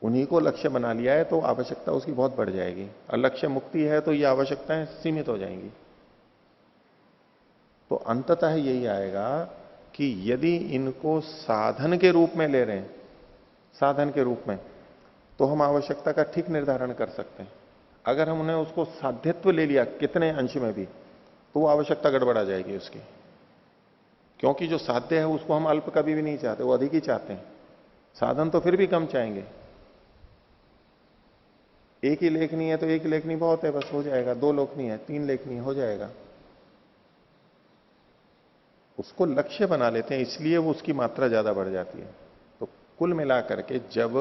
[SPEAKER 1] उन्हीं को लक्ष्य बना लिया है तो आवश्यकता उसकी बहुत बढ़ जाएगी, और लक्ष्य मुक्ति है तो ये आवश्यकताएं सीमित हो जाएंगी। तो अंततः यही आएगा कि यदि इनको साधन के रूप में ले रहे हैं, साधन के रूप में, तो हम आवश्यकता का ठीक निर्धारण कर सकते हैं। अगर हमने उसको साध्यत्व ले लिया कितने अंश में भी, तो वो आवश्यकता गड़बड़ा जाएगी उसकी, क्योंकि जो साध्य है उसको हम अल्प कभी भी नहीं चाहते, वो अधिक ही चाहते हैं। साधन तो फिर भी कम चाहेंगे। एक ही लेखनी है तो एक ही लेखनी बहुत है, बस हो जाएगा। 2 लेखनी है, 3 लेखनी हो जाएगा। उसको लक्ष्य बना लेते हैं, इसलिए वो उसकी मात्रा ज्यादा बढ़ जाती है। तो कुल मिलाकर के जब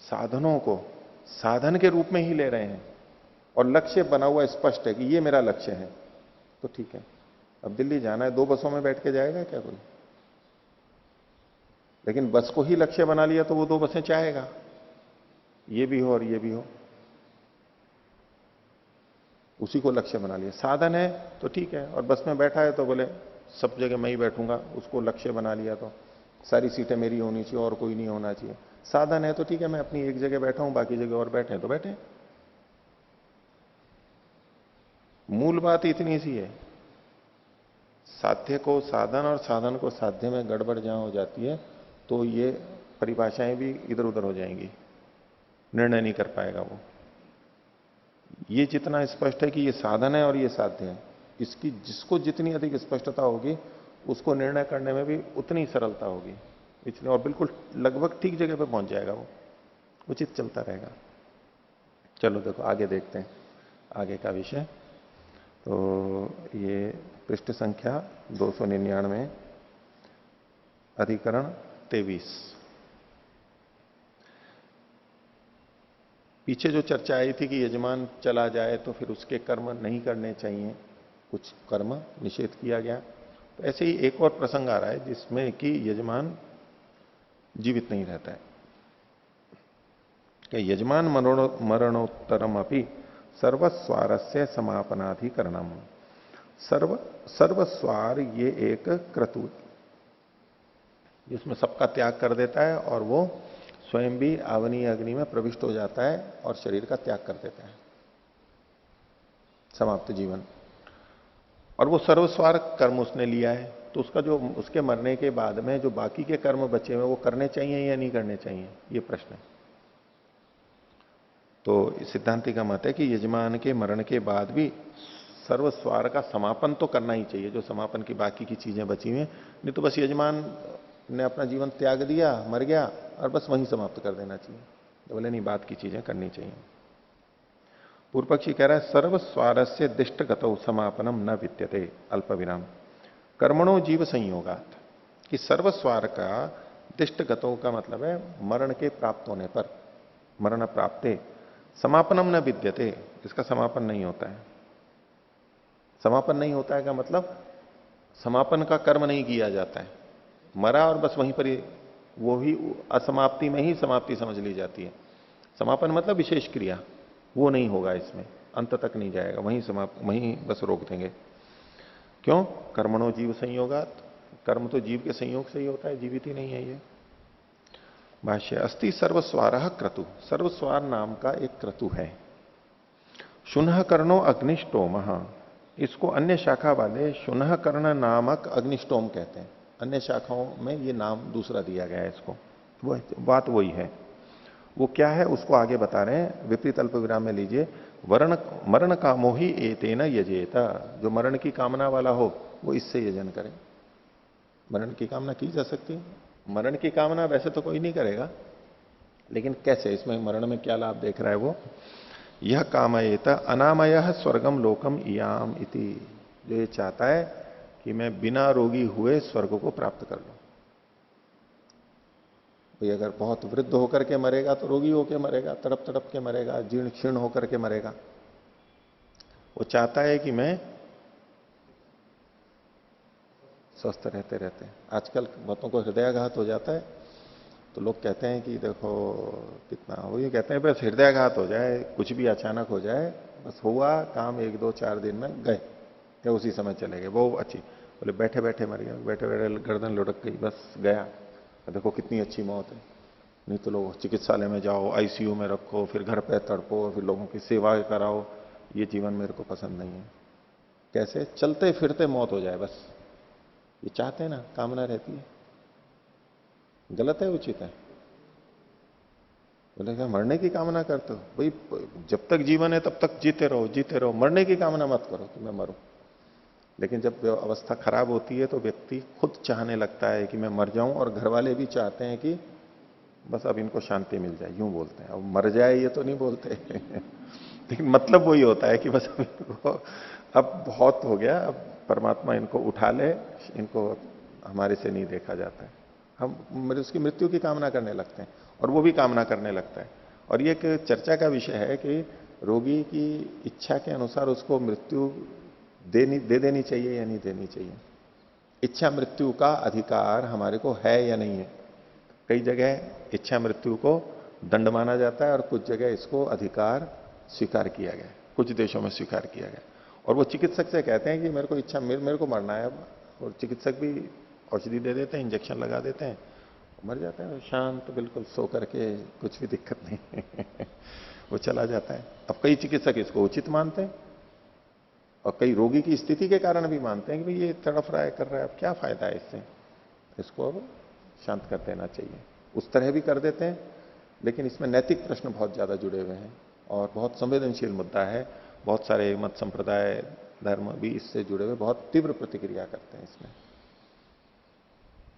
[SPEAKER 1] साधनों को साधन के रूप में ही ले रहे हैं और लक्ष्य बना हुआ स्पष्ट है कि ये मेरा लक्ष्य है, तो ठीक है। अब दिल्ली जाना है, 2 बसों में बैठ के जाएगा क्या कोई? लेकिन बस को ही लक्ष्य बना लिया तो वो 2 बसें चाहेगा, ये भी हो और ये भी हो, उसी को लक्ष्य बना लिया। साधन है तो ठीक है, और बस में बैठा है तो बोले सब जगह मैं ही बैठूंगा, उसको लक्ष्य बना लिया तो सारी सीटें मेरी होनी चाहिए और कोई नहीं होना चाहिए। साधन है तो ठीक है, मैं अपनी एक जगह बैठा हूं, बाकी जगह और बैठे तो बैठे। मूल बात इतनी सी है, साध्य को साधन और साधन को साध्य में गड़बड़ जहां हो जाती है तो ये परिभाषाएं भी इधर उधर हो जाएंगी, निर्णय नहीं कर पाएगा वो। ये जितना स्पष्ट है कि ये साधन है और ये साध्य है, इसकी जिसको जितनी अधिक स्पष्टता होगी उसको निर्णय करने में भी उतनी सरलता होगी, इसलिए और बिल्कुल लगभग ठीक जगह पे पहुंच जाएगा वो, उचित चलता रहेगा। चलो देखो आगे देखते हैं आगे का विषय। तो ये पृष्ठ संख्या 299, अधिकरण 23। पीछे जो चर्चा आई थी कि यजमान चला जाए तो फिर उसके कर्म नहीं करने चाहिए, कुछ कर्म निषेध किया गया। तो ऐसे ही एक और प्रसंग आ रहा है जिसमें कि यजमान जीवित नहीं रहता है कि यजमान मरणोत्तरम अपनी सर्वस्वारस्य समापनाधिकरणम। सर्वस्वार ये एक क्रतु जिसमें सबका त्याग कर देता है और वो स्वयं भी आवनीय अग्नि में प्रविष्ट हो जाता है और शरीर का त्याग कर देता है, समाप्त जीवन। और वो सर्वस्वार कर्म उसने लिया है, तो उसका जो उसके मरने के बाद में जो बाकी के कर्म बचे हुए वो करने चाहिए या नहीं करने चाहिए, ये प्रश्न है। तो सिद्धांति का मत है कि यजमान के मरण के बाद भी सर्वस्वार का समापन तो करना ही चाहिए, जो समापन की बाकी की चीजें बची हुई हैं। नहीं तो बस यजमान ने अपना जीवन त्याग दिया, मर गया और बस वहीं समाप्त कर देना चाहिए। तो बोले नहीं, बात की चीजें करनी चाहिए। पूर्व पक्षी कह रहा है सर्वस्वारस्य दिष्टगतौ समापनम न विद्यते अल्प विराम कर्मणो जीव संयोगात, कि सर्वस्वार का दिष्टगतों का मतलब है मरण के प्राप्त होने पर, मरण प्राप्ते समापनम न विद्यते, इसका समापन नहीं होता है। समापन नहीं होता है का मतलब समापन का कर्म नहीं किया जाता है, मरा और बस वहीं पर वो ही असमाप्ति में ही समाप्ति समझ ली जाती है। समापन मतलब विशेष क्रिया, वो नहीं होगा, इसमें अंत तक नहीं जाएगा, वहीं समाप्त, वहीं बस रोक देंगे। क्यों? कर्मणो जीव संयोगात, कर्म तो जीव के संयोग से ही होता है, जीवित ही नहीं है ये। भाष्य अस्ति सर्वस्वार क्रतु, सर्वस्वार नाम का एक क्रतु है। शुनः कर्णो अग्निष्टोम, इसको अन्य शाखा वाले शुनः कर्ण नामक अग्निष्टोम कहते हैं। अन्य शाखाओं में ये नाम दूसरा दिया गया है इसको, वो बात वही है। वो क्या है उसको आगे बता रहे हैं, विपरीत अल्प विराम में लीजिए। मरण कामो ही एतेन यजेता, जो मरण की कामना वाला हो वो इससे यजन करे। मरण की कामना की जा सकती है, मरण की कामना वैसे तो कोई नहीं करेगा, लेकिन कैसे, इसमें मरण में क्या लाभ देख रहा है वो। यह कामयेत अनामय स्वर्गम लोकम इयाम इति, जो ये चाहता है कि मैं बिना रोगी हुए स्वर्ग को प्राप्त कर लूं। भाई अगर बहुत वृद्ध होकर के मरेगा तो रोगी होकर मरेगा, तड़प तड़प के मरेगा, जीर्ण क्षीर्ण होकर के मरेगा। वो चाहता है कि मैं स्वस्थ रहते रहते। आजकल बहुतों को हृदयाघात हो जाता है तो लोग कहते हैं कि देखो कितना, वो ये कहते हैं बस हृदयाघात हो जाए, कुछ भी अचानक हो जाए, बस हुआ काम 1 2 4 दिन में गए या उसी समय चले गए, वो अच्छी। बोले बैठे बैठे मर गया, बैठे बैठे गर्दन लुढ़क गई, बस गया, देखो कितनी अच्छी मौत है। नहीं तो लोग चिकित्सालय में जाओ, आईसीयू में रखो, फिर घर पे तड़पो, फिर लोगों की सेवा कराओ, ये जीवन मेरे को पसंद नहीं है। कैसे? चलते फिरते मौत हो जाए बस, ये चाहते हैं ना, कामना रहती है। गलत है उचित है? बोले क्या मरने की कामना करते हो? भाई जब तक जीवन है तब तक जीते रहो, जीते रहो, मरने की कामना मत करो कि मैं मरूं। लेकिन जब अवस्था खराब होती है तो व्यक्ति खुद चाहने लगता है कि मैं मर जाऊं, और घर वाले भी चाहते हैं कि बस अब इनको शांति मिल जाए, यूं बोलते हैं। अब मर जाए ये तो नहीं बोलते लेकिन मतलब वही होता है कि बस अब बहुत हो गया, अब परमात्मा इनको उठा ले, इनको हमारे से नहीं देखा जाता है। हम उसकी मृत्यु की कामना करने लगते हैं और वो भी कामना करने लगता है। और ये एक चर्चा का विषय है कि रोगी की इच्छा के अनुसार उसको मृत्यु दे देनी चाहिए या नहीं देनी चाहिए। इच्छा मृत्यु का अधिकार हमारे को है या नहीं है। कई जगह इच्छा मृत्यु को दंड माना जाता है और कुछ जगह इसको अधिकार स्वीकार किया गया, कुछ देशों में स्वीकार किया गया। और वो चिकित्सक से कहते हैं कि मेरे को इच्छा, मेरे को मरना है अब, और चिकित्सक भी औषधि दे देते हैं, इंजेक्शन लगा देते हैं, मर जाता है शांत बिल्कुल सो करके, कुछ भी दिक्कत नहीं वो चला जाता है। अब कई चिकित्सक इसको उचित मानते हैं और कई रोगी की स्थिति के कारण भी मानते हैं कि भाई ये तड़फ रहा है, कर रहा है, अब क्या फायदा है इससे, इसको अब शांत कर देना चाहिए। उस तरह भी कर देते हैं, लेकिन इसमें नैतिक प्रश्न बहुत ज्यादा जुड़े हुए हैं और बहुत संवेदनशील मुद्दा है। बहुत सारे मत संप्रदाय धर्म भी इससे जुड़े हुए बहुत तीव्र प्रतिक्रिया करते हैं इसमें,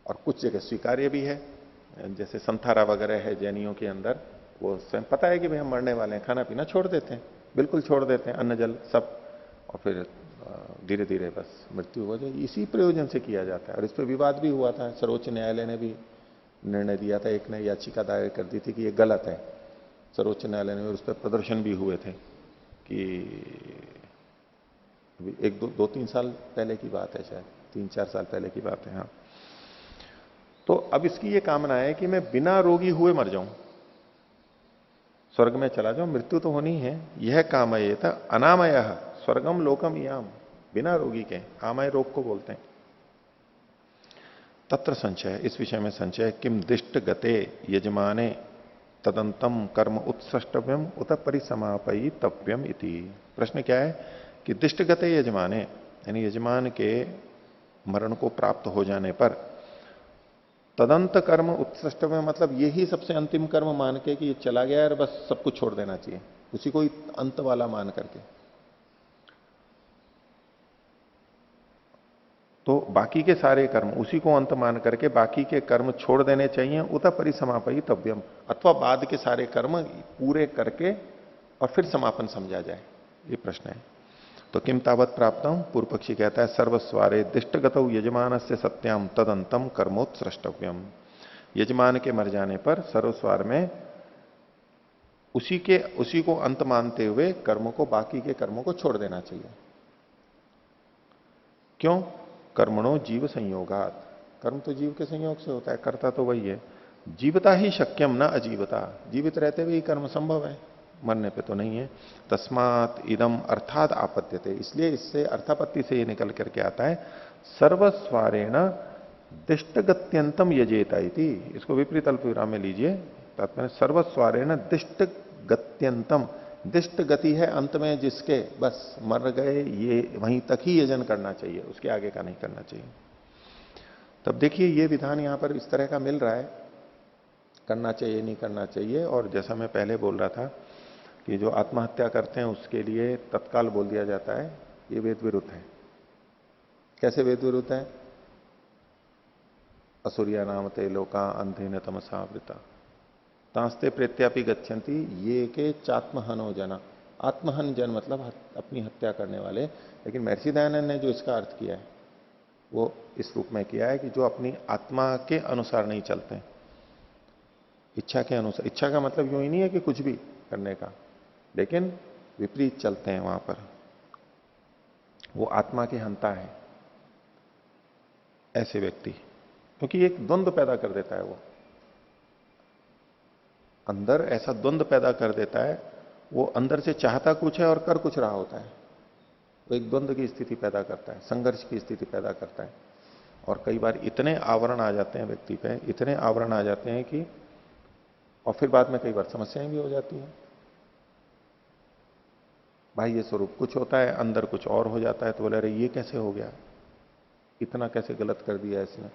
[SPEAKER 1] और कुछ जगह स्वीकार्य भी है। जैसे संथारा वगैरह है जैनियों के अंदर, वो स्वयं पता है कि भाई हम मरने वाले हैं, खाना पीना छोड़ देते हैं, बिल्कुल छोड़ देते हैं, अन्न जल सब, और फिर धीरे धीरे बस मृत्यु हो जाए। इसी प्रयोजन से किया जाता है। और इस पर विवाद भी हुआ था, सर्वोच्च न्यायालय ने भी निर्णय दिया था, एक ने याचिका दायर कर दी थी कि ये गलत है सर्वोच्च न्यायालय ने, उस पर प्रदर्शन भी हुए थे कि एक दो तीन साल पहले की बात है, शायद 3-4 साल पहले की बात है। हाँ, तो अब इसकी ये कामना है कि मैं बिना रोगी हुए मर जाऊं, स्वर्ग में चला जाऊं, मृत्यु तो होनी है, यह कामये था अनामय स्वर्गम लोकम याम, बिना रोगी के, आमय रोग को बोलते हैं। तत्र संशय, इस विषय में संशय, किम दिष्ट गते यजमाने तदंतम कर्म उत्सृष्टव्यम उत परिसमापयी तव्यम इति। प्रश्न क्या है कि दिष्ट गते यजमाने, यानी यजमान के मरण को प्राप्त हो जाने पर तदंत कर्म उत्सृष्टव्यम, मतलब यही सबसे अंतिम कर्म मान के कि ये चला गया और बस सब कुछ छोड़ देना चाहिए, उसी को अंत वाला मान करके, तो बाकी के सारे कर्म उसी को अंत मान करके बाकी के कर्म छोड़ देने चाहिए, उत परिसमापयी तव्यम, अथवा बाद के सारे कर्म पूरे करके और फिर समापन समझा जाए, ये प्रश्न है। तो किम तावत प्राप्तम, पूर्व पक्षी कहता है सर्वस्वारे दिष्टगतौ यजमान से सत्याम तदंतम कर्मोत्सृष्टव्यम, यजमान के मर जाने पर सर्वस्वार में उसी को अंत मानते हुए कर्मों को, बाकी के कर्मों को छोड़ देना चाहिए। क्यों? कर्मणो जीव संयोगात, कर्म तो जीव के संयोग से होता है, कर्ता तो वही है। जीवता ही शक्यम न अजीवता, जीवित रहते हुए ही कर्म संभव है, मरने पे तो नहीं है। तस्मात इदम अर्थात आपत्त्यते, इसलिए इससे अर्थापत्ति से ये निकल करके आता है सर्वस्वारेण दिष्टगत्यंतम यजेता इति। इसको विपरीत अल्प विराम में लीजिए, तात्पर्य सर्वस्वारेण दिष्टगत्यंतम, दिष्ट गति है अंत में जिसके, बस मर गए ये वहीं तक ही यजन करना चाहिए, उसके आगे का नहीं करना चाहिए। तब देखिए ये विधान यहां पर इस तरह का मिल रहा है, करना चाहिए नहीं करना चाहिए। और जैसा मैं पहले बोल रहा था कि जो आत्महत्या करते हैं उसके लिए तत्काल बोल दिया जाता है, ये वेद विरुद्ध है। कैसे वेद विरुद्ध है? असुरिया नाम ते लोका अंधेन तमसावृता तांस्ते प्रेत्यापि गच्छन्ति ये के चात्महनो जना, आत्महन जन मतलब अपनी हत्या करने वाले। लेकिन महर्षि दयानंद ने जो इसका अर्थ किया है वो इस रूप में किया है कि जो अपनी आत्मा के अनुसार नहीं चलते, इच्छा के अनुसार, इच्छा का मतलब यूं ही नहीं है कि कुछ भी करने का, लेकिन विपरीत चलते हैं, वहां पर वो आत्मा के हंता है ऐसे व्यक्ति, क्योंकि एक द्वंद्व पैदा कर देता है, वो अंदर ऐसा द्वंद्व पैदा कर देता है, वो अंदर से चाहता कुछ है और कर कुछ रहा होता है, वो एक द्वंद्व की स्थिति पैदा करता है, संघर्ष की स्थिति पैदा करता है। और कई बार इतने आवरण आ जाते हैं व्यक्ति पे, इतने आवरण आ जाते हैं कि, और फिर बाद में कई बार समस्याएं भी हो जाती हैं। बाह्य स्वरूप कुछ होता है, अंदर कुछ और हो जाता है, तो बोले अरे ये कैसे हो गया, इतना कैसे गलत कर दिया इसने।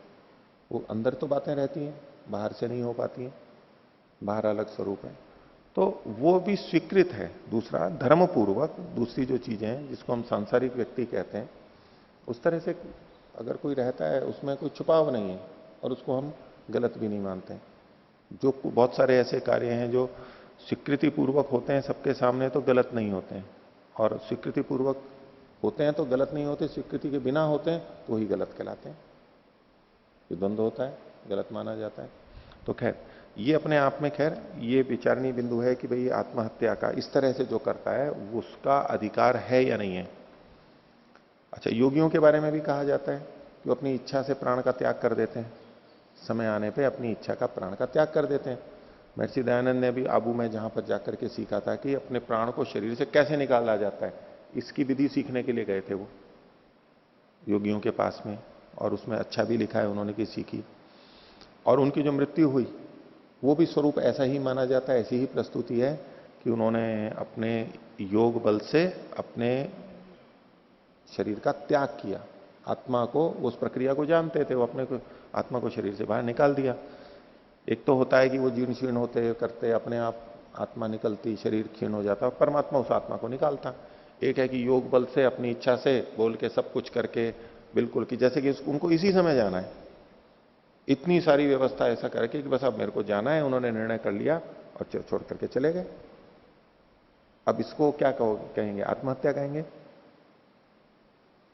[SPEAKER 1] वो अंदर तो बातें रहती हैं, बाहर से नहीं हो पाती हैं, बाहर अलग स्वरूप है, तो वो भी स्वीकृत है। दूसरा धर्मपूर्वक, दूसरी जो चीजें हैं जिसको हम सांसारिक व्यक्ति कहते हैं, उस तरह से अगर कोई रहता है उसमें कोई छुपाव नहीं है और उसको हम गलत भी नहीं मानते। जो बहुत सारे ऐसे कार्य हैं जो स्वीकृति पूर्वक होते हैं सबके सामने तो गलत नहीं होते हैं, और स्वीकृति पूर्वक होते हैं तो गलत नहीं होते, स्वीकृति के बिना होते हैं तो ही गलत कहलाते हैं। ये द्वंद्व होता है, गलत माना जाता है। तो खैर ये अपने आप में खैर ये विचारणीय बिंदु है कि भाई आत्महत्या का इस तरह से जो करता है उसका अधिकार है या नहीं है। अच्छा, योगियों के बारे में भी कहा जाता है कि वो अपनी इच्छा से प्राण का त्याग कर देते हैं, समय आने पे अपनी इच्छा का प्राण का त्याग कर देते हैं। महर्षि दयानंद ने भी आबू में जहां पर जाकर के सीखा था कि अपने प्राण को शरीर से कैसे निकाला जाता है, इसकी विधि सीखने के लिए गए थे वो योगियों के पास में, और उसमें अच्छा भी लिखा है उन्होंने कि सीखी। और उनकी जो मृत्यु हुई वो भी स्वरूप ऐसा ही माना जाता है, ऐसी ही प्रस्तुति है कि उन्होंने अपने योग बल से अपने शरीर का त्याग किया। आत्मा को, उस प्रक्रिया को जानते थे, वो अपने को आत्मा को शरीर से बाहर निकाल दिया। एक तो होता है कि वो जीर्ण शीर्ण होते करते अपने आप आत्मा निकलती, शरीर क्षीण हो जाता, परमात्मा उस आत्मा को निकालता। एक है कि योग बल से अपनी इच्छा से बोल के सब कुछ करके बिल्कुल कि जैसे कि उनको इसी समय जाना है, इतनी सारी व्यवस्था ऐसा करके कि बस अब मेरे को जाना है, उन्होंने निर्णय कर लिया और छोड़ करके चले गए। अब इसको क्या कहेंगे? आत्महत्या कहेंगे।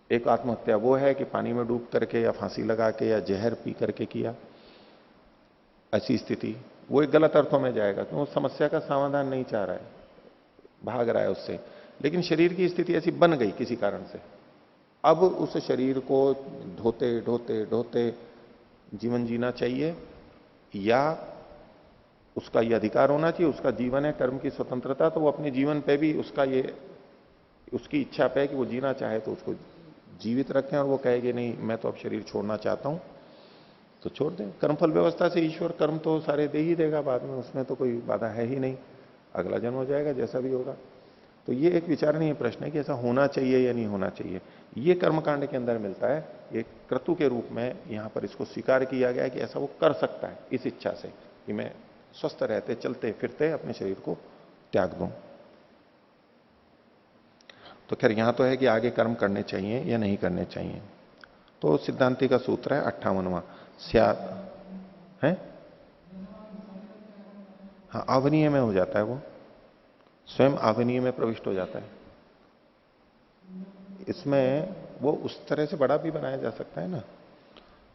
[SPEAKER 1] एक आत्महत्या वो है कि पानी में डूब करके या फांसी लगा के या जहर पी करके किया, ऐसी स्थिति, वो एक गलत अर्थों में जाएगा क्योंकि वो समस्या का समाधान नहीं चाह रहा है, भाग रहा है उससे। लेकिन शरीर की स्थिति ऐसी बन गई किसी कारण से, अब उस शरीर को ढोते ढोते ढोते जीवन जीना चाहिए, या उसका ये अधिकार होना चाहिए, उसका जीवन है, कर्म की स्वतंत्रता, तो वो अपने जीवन पे भी उसका ये, उसकी इच्छा पे है कि वो जीना चाहे तो उसको जीवित रखें, और वो कहेगी नहीं मैं तो अब शरीर छोड़ना चाहता हूं, तो छोड़ दें। कर्मफल व्यवस्था से ईश्वर कर्म तो सारे दे ही देगा बाद में, उसमें तो कोई बाधा है ही नहीं, अगला जन्म हो जाएगा जैसा भी होगा। तो ये एक विचारणीय प्रश्न है कि ऐसा होना चाहिए या नहीं होना चाहिए। ये कर्मकांड के अंदर मिलता है, ये क्रतु के रूप में यहां पर इसको स्वीकार किया गया है कि ऐसा वो कर सकता है इस इच्छा से कि मैं स्वस्थ रहते चलते फिरते अपने शरीर को त्याग दूं। तो खैर यहां तो है कि आगे कर्म करने चाहिए या नहीं करने चाहिए। तो सिद्धांति का सूत्र है 58वां, स्यात् है, हाँ आवनीय में हो जाता है, वो स्वयं आवनीय में प्रविष्ट हो जाता है। इसमें वो उस तरह से बड़ा भी बनाया जा सकता है ना,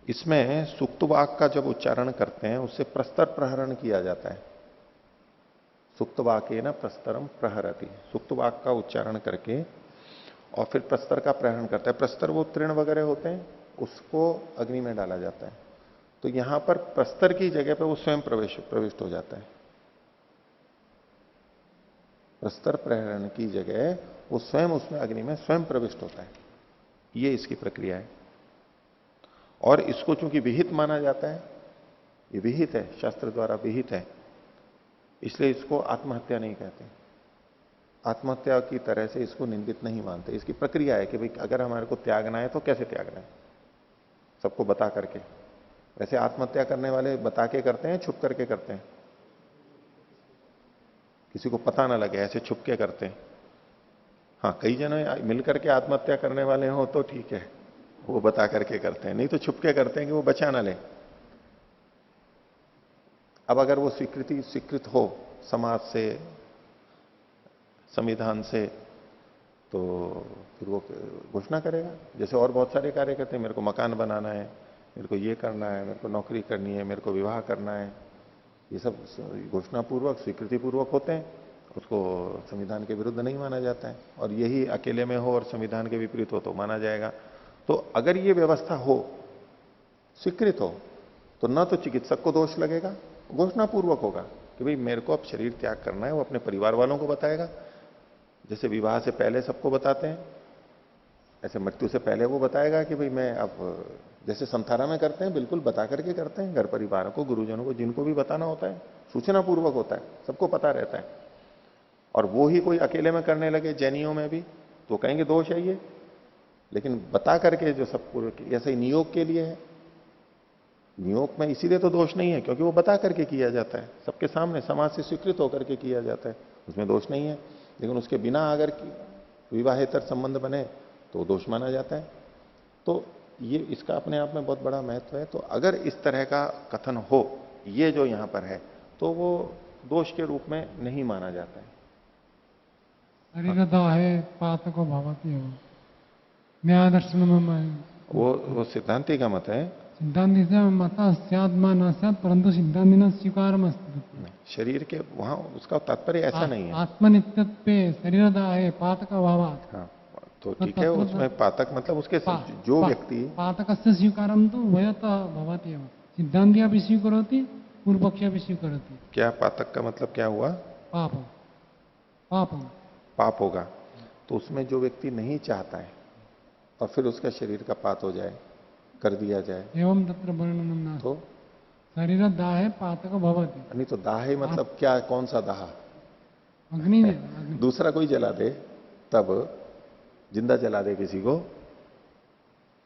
[SPEAKER 1] इसमें सुक्त वाक का जब उच्चारण करते हैं उससे प्रस्तर प्रहरण किया जाता है। सुक्त वाक्य ना प्रस्तरम प्रहरति, सुक्त वाक का उच्चारण करके और फिर प्रस्तर का प्रहरण करता है। प्रस्तर वो तृण वगैरह होते हैं, उसको अग्नि में डाला जाता है। तो यहां पर प्रस्तर की जगह पर वो स्वयं प्रविष्ट हो जाता है। प्रस्तर प्रहरण की जगह वो स्वयं उसमें अग्नि में स्वयं प्रविष्ट होता है, ये इसकी प्रक्रिया है। और इसको चूंकि विहित माना जाता है, ये विहित है, शास्त्र द्वारा विहित है, इसलिए इसको आत्महत्या नहीं कहते। आत्महत्या की तरह से इसको निंदित नहीं मानते। इसकी प्रक्रिया है कि भाई अगर हमारे को त्यागना है तो कैसे त्यागना है, सबको बता करके। वैसे आत्महत्या करने वाले बता के करते हैं, छुप करके करते हैं, किसी को पता ना लगे ऐसे छुप के करते हैं। हाँ कई जन मिलकर के आत्महत्या करने वाले हो तो ठीक है, वो बता करके करते हैं, नहीं तो छुप के करते हैं कि वो बचा ना ले। अब अगर वो स्वीकृत हो समाज से, संविधान से, तो फिर वो घोषणा करेगा। जैसे और बहुत सारे कार्य करते हैं, मेरे को मकान बनाना है, मेरे को ये करना है, मेरे को नौकरी करनी है, मेरे को विवाह करना है, ये सब घोषणा पूर्वक स्वीकृति पूर्वक होते हैं, उसको संविधान के विरुद्ध नहीं माना जाता है। और यही अकेले में हो और संविधान के विपरीत हो तो माना जाएगा। तो अगर ये व्यवस्था हो, स्वीकृत हो, तो न तो चिकित्सक को दोष लगेगा, घोषणा पूर्वक होगा कि भाई मेरे को अब शरीर त्याग करना है, वो अपने परिवार वालों को बताएगा। जैसे विवाह से पहले सबको बताते हैं, ऐसे मृत्यु से पहले वो बताएगा कि भाई मैं अब, जैसे संथारा में करते हैं, बिल्कुल बता करके करते हैं, घर परिवार को, गुरुजनों को, जिनको भी बताना होता है, सूचना पूर्वक होता है, सबको पता रहता है। और वो ही कोई अकेले में करने लगे, जैनियों में भी, तो कहेंगे दोष है ये। लेकिन बता करके जो सब पूर्व, ऐसे ही नियोग के लिए है, नियोग में इसीलिए तो दोष नहीं है क्योंकि वो बता करके किया जाता है, सबके सामने समाज से स्वीकृत होकर के किया जाता है, उसमें दोष नहीं है। लेकिन उसके बिना अगर विवाहेतर संबंध बने तो दोष माना जाता है। तो ये इसका अपने आप में बहुत बड़ा महत्व है। तो अगर इस तरह का कथन हो, ये जो यहां पर है, तो वो दोष के रूप में नहीं माना जाता है।
[SPEAKER 4] शरीरदाहे पातको भवति हो, न्याय दर्शन में
[SPEAKER 1] वो सिद्धांति का मत है।
[SPEAKER 4] सिद्धांति से मता स्यात्मा न स्यात्, परंतु सिद्धांति न स्वीकारम अस्ति।
[SPEAKER 1] शरीर के वहां उसका तात्पर्य ऐसा नहीं है।
[SPEAKER 4] आत्मनित्यत्वे शरीरदाहे पातक भावात्।
[SPEAKER 1] हाँ तो ठीक है, उसमें पातक मतलब उसके जो व्यक्ति
[SPEAKER 4] पातक से स्वीकारम तो वयत भवति एव, सिद्धांति अपि स्वीकरोति, पूर्व पक्ष अपि स्वीकरोति।
[SPEAKER 1] क्या पातक का मतलब क्या हुआ?
[SPEAKER 4] पाप, पाप
[SPEAKER 1] पाप होगा। तो उसमें जो व्यक्ति नहीं चाहता है और फिर उसका शरीर का पात हो जाए, कर दिया जाए,
[SPEAKER 4] एवं तत्र वर्णनम नास्ति।
[SPEAKER 1] तो
[SPEAKER 4] शरीर दाहे पातक भवति।
[SPEAKER 1] नहीं तो दाहे मतलब क्या, कौन सा दाह?
[SPEAKER 4] अग्नि ने
[SPEAKER 1] दूसरा कोई जला दे तब, जिंदा जला दे किसी को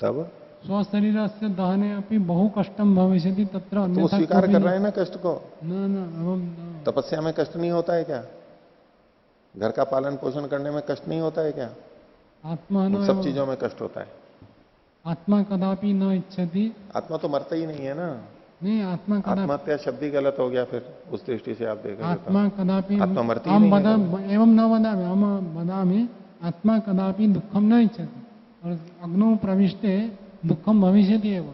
[SPEAKER 1] तब,
[SPEAKER 4] स्व शरीर से दहने अपनी बहु कष्टम भविष्यति तत्र
[SPEAKER 1] तो
[SPEAKER 4] अन्यथा
[SPEAKER 1] स्वीकार कर रहा है ना कष्ट को।
[SPEAKER 4] न
[SPEAKER 1] तपस्या में कष्ट नहीं होता है क्या? घर का पालन पोषण करने में कष्ट नहीं होता है क्या?
[SPEAKER 4] आत्मा
[SPEAKER 1] उन सब चीजों में कष्ट होता है।
[SPEAKER 4] आत्मा कदापि न इच्छति।
[SPEAKER 1] आत्मा तो मरता ही नहीं है ना।
[SPEAKER 4] नहीं, आत्मा कदापि
[SPEAKER 1] आत्महत्या शब्द ही गलत हो गया फिर उस दृष्टि से आप देखेंगे
[SPEAKER 4] आत्मा कदापि
[SPEAKER 1] आत्मा मरती ही
[SPEAKER 4] अहम
[SPEAKER 1] नहीं है।
[SPEAKER 4] एवं न वदामि, अहम वदामि आत्मा कदापि दुखम न इच्छति और अग्नौ प्रविष्टे दुखम भविष्यति एव।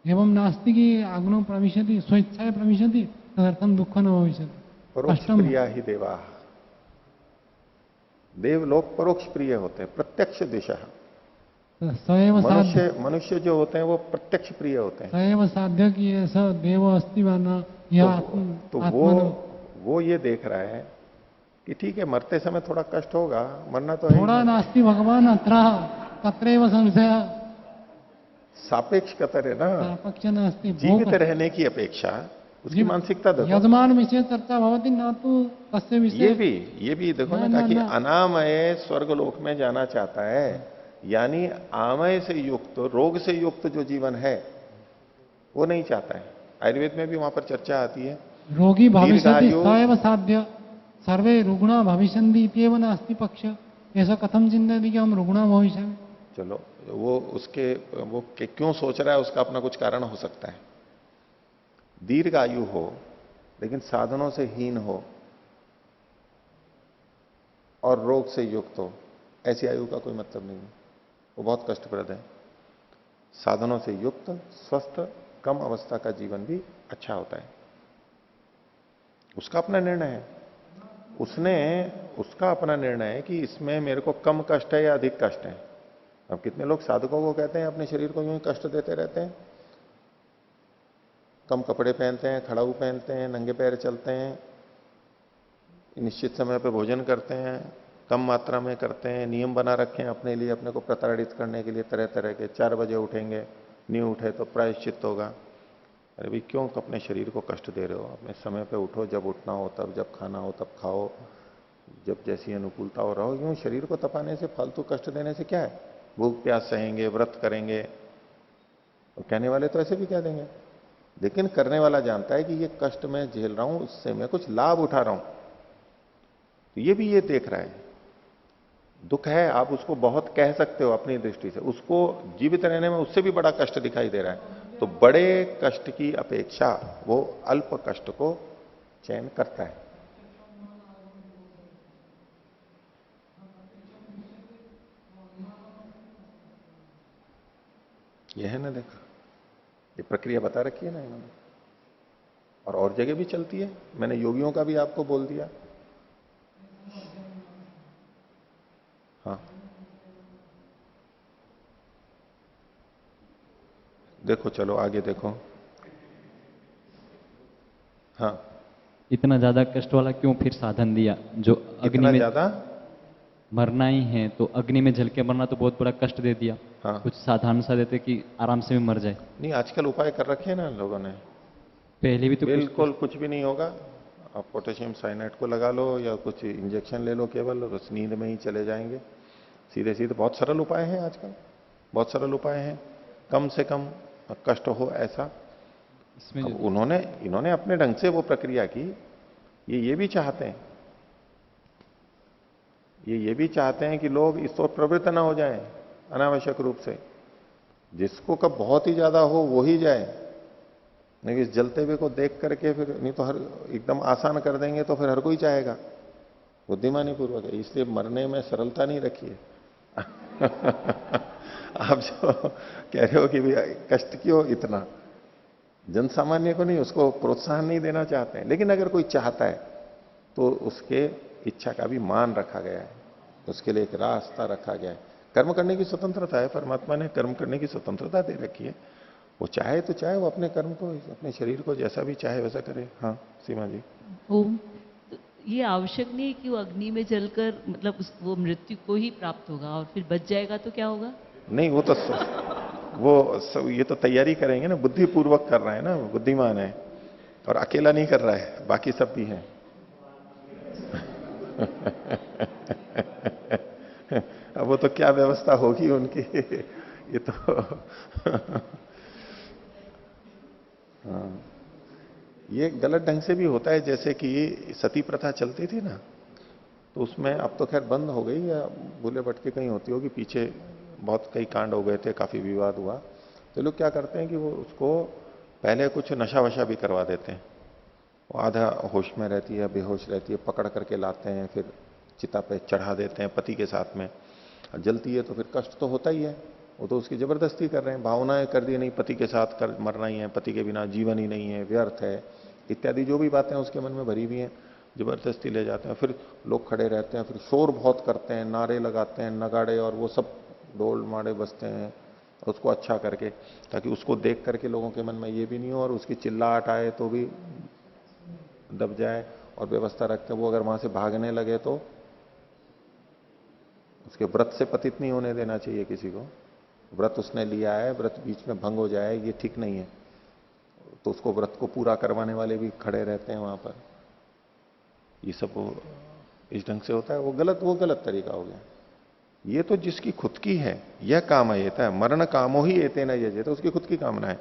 [SPEAKER 4] एवं नास्ति कि अग्नौ प्रविशति स्वेच्छाय प्रविशति तदर्थम दुख न भविष्यति।
[SPEAKER 1] परोक्ष प्रिया ही देवा, देव लोग परोक्ष प्रिय होते हैं, प्रत्यक्ष दिशा।
[SPEAKER 4] सएव साध्य,
[SPEAKER 1] मनुष्य जो होते हैं वो प्रत्यक्ष प्रिय होते हैं।
[SPEAKER 4] सएव साध्य कि ऐसा देव अस्ति वाना यह
[SPEAKER 1] तो वो ये देख रहा है कि ठीक है मरते समय थोड़ा कष्ट होगा, मरना तो है
[SPEAKER 4] थोड़ा नास्ति भगवान अत्र तत्रैव संशय,
[SPEAKER 1] सापेक्ष कतर है ना,
[SPEAKER 4] सापेक्ष नास्ति
[SPEAKER 1] जीवित रहने की अपेक्षा उसकी मानसिकता देखो।
[SPEAKER 4] यजमान विषय चर्चा भवति न तो तस्य विषय।
[SPEAKER 1] ये भी देखो ना कि अनामय स्वर्गलोक में जाना चाहता है, यानी आमय से युक्त, रोग से युक्त जो जीवन है वो नहीं चाहता है। आयुर्वेद में भी वहां पर चर्चा आती है,
[SPEAKER 4] रोगी भविष्यति सएव साध्य सर्वे रुग्णा भविष्यन्ति इत्येव नास्ति पक्ष। ऐसा कथम चिंतयति कि हम रुग्णा भविष्यामि।
[SPEAKER 1] चलो वो क्यों सोच रहा है उसका अपना कुछ कारण हो सकता है। दीर्घ आयु हो लेकिन साधनों से हीन हो और रोग से युक्त हो, ऐसी आयु का कोई मतलब नहीं है, वो बहुत कष्टप्रद है। साधनों से युक्त स्वस्थ कम अवस्था का जीवन भी अच्छा होता है, उसका अपना निर्णय है। उसका अपना निर्णय है कि इसमें मेरे को कम कष्ट है या अधिक कष्ट है। अब कितने लोग साधकों को कहते हैं अपने शरीर को यूं ही कष्ट देते रहते हैं, कम कपड़े पहनते हैं, खड़ाऊ पहनते हैं, नंगे पैर चलते हैं, निश्चित समय पे भोजन करते हैं, कम मात्रा में करते हैं, नियम बना रखे हैं अपने लिए, अपने को प्रताड़ित करने के लिए तरह तरह के। 4 बजे उठेंगे, नहीं उठे तो प्रायश्चित होगा। अरे भाई क्यों अपने शरीर को कष्ट दे रहे हो? अपने समय पे उठो, जब उठना हो तब, जब खाना हो तब खाओ, जब जैसी अनुकूलता हो रहो। यूं शरीर को तपाने से, फालतू कष्ट देने से क्या है? भूख प्यास सहेंगे, व्रत करेंगे, तो कहने वाले तो ऐसे भी कह देंगे, लेकिन करने वाला जानता है कि ये कष्ट मैं झेल रहा हूं, उससे मैं कुछ लाभ उठा रहा हूं। तो ये भी ये देख रहा है, दुख है, आप उसको बहुत कह सकते हो अपनी दृष्टि से, उसको जीवित रहने में उससे भी बड़ा कष्ट दिखाई दे रहा है। तो बड़े कष्ट की अपेक्षा वो अल्प कष्ट को चयन करता है। यह है ना, देखो ये प्रक्रिया बता रखी है ना इन्होंने, और जगह भी चलती है। मैंने योगियों का भी आपको बोल दिया। हाँ देखो, चलो आगे देखो। हाँ
[SPEAKER 2] इतना ज्यादा कष्ट वाला क्यों फिर साधन दिया? जो अग्नि में
[SPEAKER 1] ज्यादा
[SPEAKER 2] मरना ही है तो अग्नि में जल के मरना तो बहुत बड़ा कष्ट दे दिया।
[SPEAKER 1] हाँ।
[SPEAKER 2] कुछ साधारण सा देते कि आराम से भी मर जाए।
[SPEAKER 1] नहीं, आजकल उपाय कर रखे हैं ना लोगों ने।
[SPEAKER 2] पहले भी तो
[SPEAKER 1] बिल्कुल कुछ भी नहीं होगा, आप पोटेशियम साइनाइड को लगा लो या कुछ इंजेक्शन ले लो केवल, बस नींद में ही चले जाएंगे सीधे सीधे। बहुत सरल उपाय हैं आजकल, बहुत सरल उपाय हैं, कम से कम कष्ट हो ऐसा।
[SPEAKER 2] इसमें
[SPEAKER 1] इन्होंने अपने ढंग से वो प्रक्रिया की। ये भी चाहते हैं, ये भी चाहते हैं कि लोग इस ओर प्रवृत्त ना हो जाएं अनावश्यक रूप से। जिसको कब बहुत ही ज्यादा हो वो ही जाए, नहीं इस जलते हुए को देख करके फिर, नहीं तो हर एकदम आसान कर देंगे तो फिर हर कोई चाहेगा। बुद्धिमानी पूर्वक है, इसलिए मरने में सरलता नहीं रखी है। आप जो कह रहे हो कि भाई कष्ट क्यों इतना, जन सामान्य को नहीं, उसको प्रोत्साहन नहीं देना चाहते हैं। लेकिन अगर कोई चाहता है तो उसके इच्छा का भी मान रखा गया है, उसके लिए एक रास्ता रखा गया है। कर्म करने की स्वतंत्रता है, परमात्मा ने कर्म करने की स्वतंत्रता दे रखी है। वो चाहे तो चाहे, वो अपने कर्म को, अपने शरीर को जैसा भी चाहे वैसा करे। हाँ सीमा जी।
[SPEAKER 6] ओम, तो ये आवश्यक नहीं है कि वो अग्नि में जलकर मतलब वो मृत्यु को ही प्राप्त होगा और फिर बच जाएगा तो क्या होगा?
[SPEAKER 1] नहीं, ये तो तैयारी करेंगे ना, बुद्धि पूर्वक कर रहा है ना, बुद्धिमान है, और अकेला नहीं कर रहा है, बाकी सब भी हैं। अब वो तो क्या व्यवस्था होगी उनकी, ये तो हाँ, ये गलत ढंग से भी होता है। जैसे कि सती प्रथा चलती थी ना, तो उसमें अब तो खैर बंद हो गई, या भूले भटके कहीं होती होगी, पीछे बहुत कई कांड हो गए थे, काफी विवाद हुआ। तो लोग क्या करते हैं कि वो उसको पहले कुछ नशा वशा भी करवा देते हैं, वो आधा होश में रहती है, बेहोश रहती है, पकड़ करके लाते हैं, फिर चिता पे चढ़ा देते हैं पति के साथ में। और जलती है तो फिर कष्ट तो होता ही है, वो तो उसकी जबरदस्ती कर रहे हैं, भावनाएं कर दी नहीं, पति के साथ कर मरना ही है, पति के बिना जीवन ही नहीं है, व्यर्थ है, इत्यादि जो भी बातें उसके मन में भरी हुई हैं, जबरदस्ती ले जाते हैं। फिर लोग खड़े रहते हैं, फिर शोर बहुत करते हैं, नारे लगाते हैं, नगाड़े और वो सब ढोल माड़े बजते हैं उसको अच्छा करके, ताकि उसको देख करके लोगों के मन में ये भी नहीं हो और उसकी चिल्लाहट आए तो भी दब जाए, और व्यवस्था रखते हैं। वो अगर वहां से भागने लगे तो उसके व्रत से पतित नहीं होने देना चाहिए किसी को। व्रत उसने लिया है, व्रत बीच में भंग हो जाए ये ठीक नहीं है, तो उसको व्रत को पूरा करवाने वाले भी खड़े रहते हैं वहां पर। ये सब इस ढंग से होता है, वो गलत तरीका हो गया। ये तो जिसकी खुद की है, यह काम अयेता है, मरण कामो ही एते न यजेत, उसकी खुद की कामना है।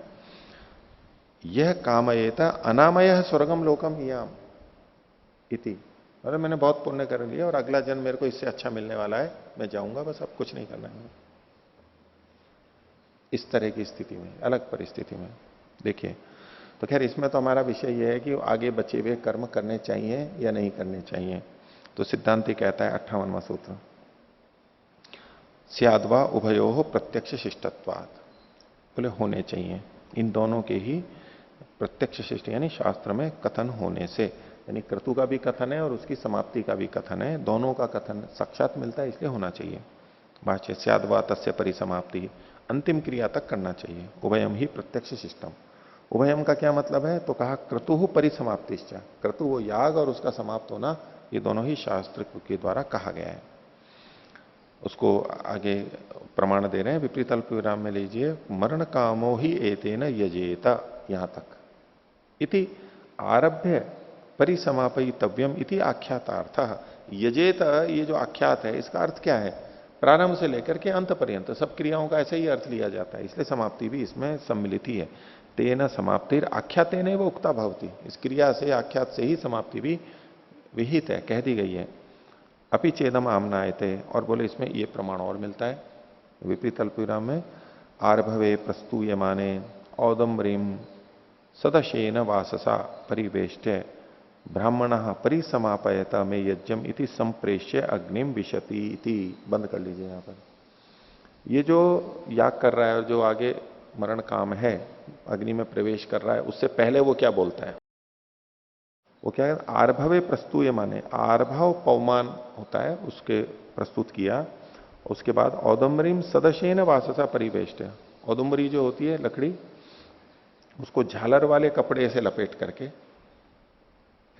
[SPEAKER 1] यह काम अयेता अनामय स्वर्गम लोकम याम इति, अरे मैंने बहुत पुण्य कर लिया और अगला जन्म मेरे को इससे अच्छा मिलने वाला है, मैं जाऊंगा, बस अब कुछ नहीं करना है। इस तरह की स्थिति में, अलग परिस्थिति में देखिए। तो खैर इसमें तो हमारा विषय यह है कि आगे बचे हुए कर्म करने चाहिए या नहीं करने चाहिए। तो सिद्धांति कहता है 58वां सूत्र, स्याद्वा उभयो प्रत्यक्ष शिष्टत्वात्, बोले होने चाहिए इन दोनों के ही प्रत्यक्ष शिष्ट, यानी शास्त्र में कथन होने से, यानी क्रतु का भी कथन है और उसकी समाप्ति का भी कथन है, दोनों का कथन साक्षात मिलता है, इसलिए होना चाहिए। भाष्य स्याद्वा तस्य परिसमाप्ति, अंतिम क्रिया तक करना चाहिए। उभयम ही प्रत्यक्ष शिष्टम, उभयम का क्या मतलब है, तो कहा क्रतु परिसमाप्तिश्च, क्रतु वो याग और उसका समाप्त होना, ये दोनों ही शास्त्र के द्वारा कहा गया है। उसको आगे प्रमाण दे रहे हैं, विपरीत अल्प विराम में लीजिए, मरण कामो ही एतेन यजेत, यहां तक इति आरभ्य परिसमापयितव्यम इति आख्यातार्थ। यजेत, ये जो आख्यात है इसका अर्थ क्या है, प्रारंभ से लेकर के अंत पर्यंत सब क्रियाओं का ऐसे ही अर्थ लिया जाता है, इसलिए समाप्ति भी इसमें सम्मिलित ही है। तेन समाप्तिर आख्यातेन वो उक्ता भवती, इस क्रिया से आख्यात से ही समाप्ति भी विहित है, कह दी गई है। अपि चेदम आमनायते, और बोले इसमें ये प्रमाण और मिलता है विपरीत अल्पविराम में, आरभवे प्रस्तूयमाने औदम्बरीम सदशेन वाससा परिवेष्ट्य ब्राह्मण परिसमापयत में यज्ञम इति संप्रेष्य अग्निम विशति इति, बंद कर लीजिए यहां पर। ये जो याग कर रहा है और जो आगे मरण काम है, अग्नि में प्रवेश कर रहा है, उससे पहले वो क्या बोलता है, वो क्या है, आरभवे प्रस्तुय माने, आरभव पवमान होता है, उसके प्रस्तुत किया, उसके बाद औदम्बरीम सदशेन वाससा परिवेष्ट, औदुम्बरी जो होती है लकड़ी, उसको झालर वाले कपड़े से लपेट करके,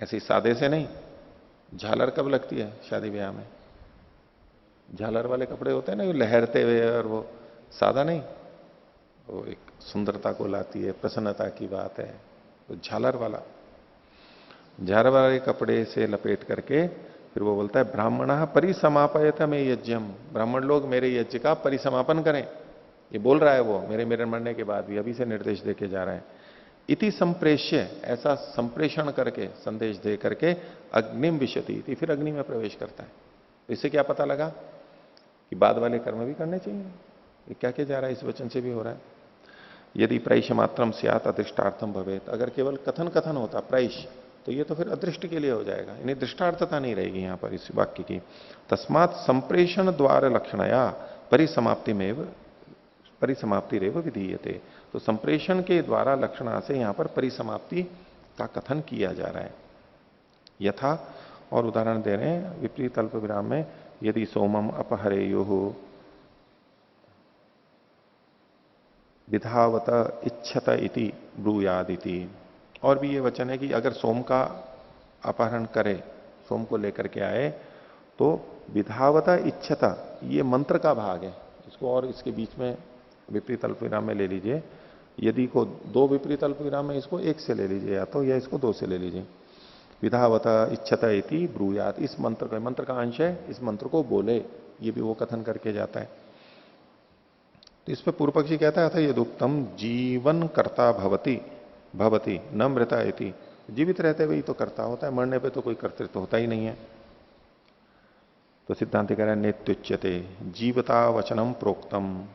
[SPEAKER 1] ऐसे सादे से नहीं, झालर कब लगती है शादी ब्याह में, झालर वाले कपड़े होते हैं ना, लहरते हुए, और वो सादा नहीं, वो एक सुंदरता को लाती है, प्रसन्नता की बात है, तो झालर वाले कपड़े से लपेट करके फिर वो बोलता है ब्राह्मण परिसमापयत में यज्ञम, ब्राह्मण लोग मेरे यज्ञ का परिसमापन करें, ये बोल रहा है वो मेरे मरने के बाद भी, अभी से निर्देश देके जा रहा है। इति संप्रेष्य, ऐसा संप्रेषण करके, संदेश दे करके, अग्निम विशति, फिर अग्नि में प्रवेश करता है। तो इससे क्या पता लगा कि बाद वाले कर्म भी करने चाहिए, ये क्या क्या जा रहा है, इस वचन से भी हो रहा है। यदि प्रैश मात्रम स्यात् अदृष्टार्थम भवेत, अगर केवल कथन होता प्रैश, तो ये तो फिर अदृष्ट के लिए हो जाएगा, इन्हें दृष्टार्थता नहीं रहेगी यहां पर इस वाक्य की। तस्मात् संप्रेषण द्वार लक्षणया परिसमाप्ति रेव विधीयते, तो संप्रेषण के द्वारा लक्षणा से यहां पर परिसमाप्ति का कथन किया जा रहा है। यथा, और उदाहरण दे रहे हैं विपरीत अल्प विराम में, यदि सोमम अपहरेयुः विधावत इच्छत इति ब्रूयादिति, और भी ये वचन है कि अगर सोम का अपहरण करे, सोम को लेकर के आए, तो विधावता इच्छता, ये मंत्र का भाग है, इसको और इसके बीच में विपरीत अल्प विराम में ले लीजिए, यदि को दो विपरीत अल्प विराम में, इसको एक से ले लीजिए या तो, या इसको दो से ले लीजिए। विधावता इच्छता इति ब्रूयात, इस मंत्र का अंश है, इस मंत्र को बोले, ये भी वो कथन करके जाता है। तो इस पर पूर्व पक्षी कहता था यदुक्तम जीवन कर्ता भवती न मृता इति, जीवित रहते हुए ही तो कर्ता होता है, मरने पे तो कोई कर्तृत्व तो होता ही नहीं है। तो सिद्धांत कह रहा है नेत्युच्यते जीवता वचनम प्रोक्तम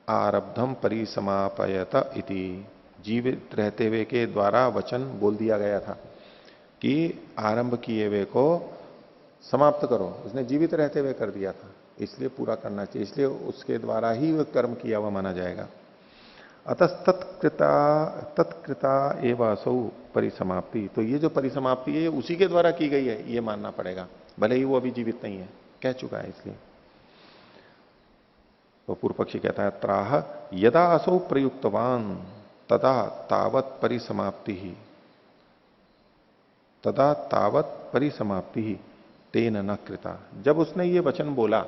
[SPEAKER 1] आरब्धम परिसमापयत इति, जीवित रहते हुए के द्वारा वचन बोल दिया गया था कि आरंभ किए हुए को समाप्त करो, उसने जीवित रहते हुए कर दिया था, इसलिए पूरा करना चाहिए, इसलिए उसके द्वारा ही वह कर्म किया हुआ माना जाएगा। अतः तत्कृता एवं असौ परिसमाप्ति, तो ये जो परिसमाप्ति है उसी के द्वारा की गई है ये मानना पड़ेगा, भले ही वो अभी जीवित नहीं है, कह चुका है इसलिए। तो पूर्व पक्षी कहता है त्राह यदा असौ प्रयुक्तवान तदा तावत परिसमाप्ति ही, तदा तावत परिसमाप्ति ही तेन न कृता, जब उसने ये वचन बोला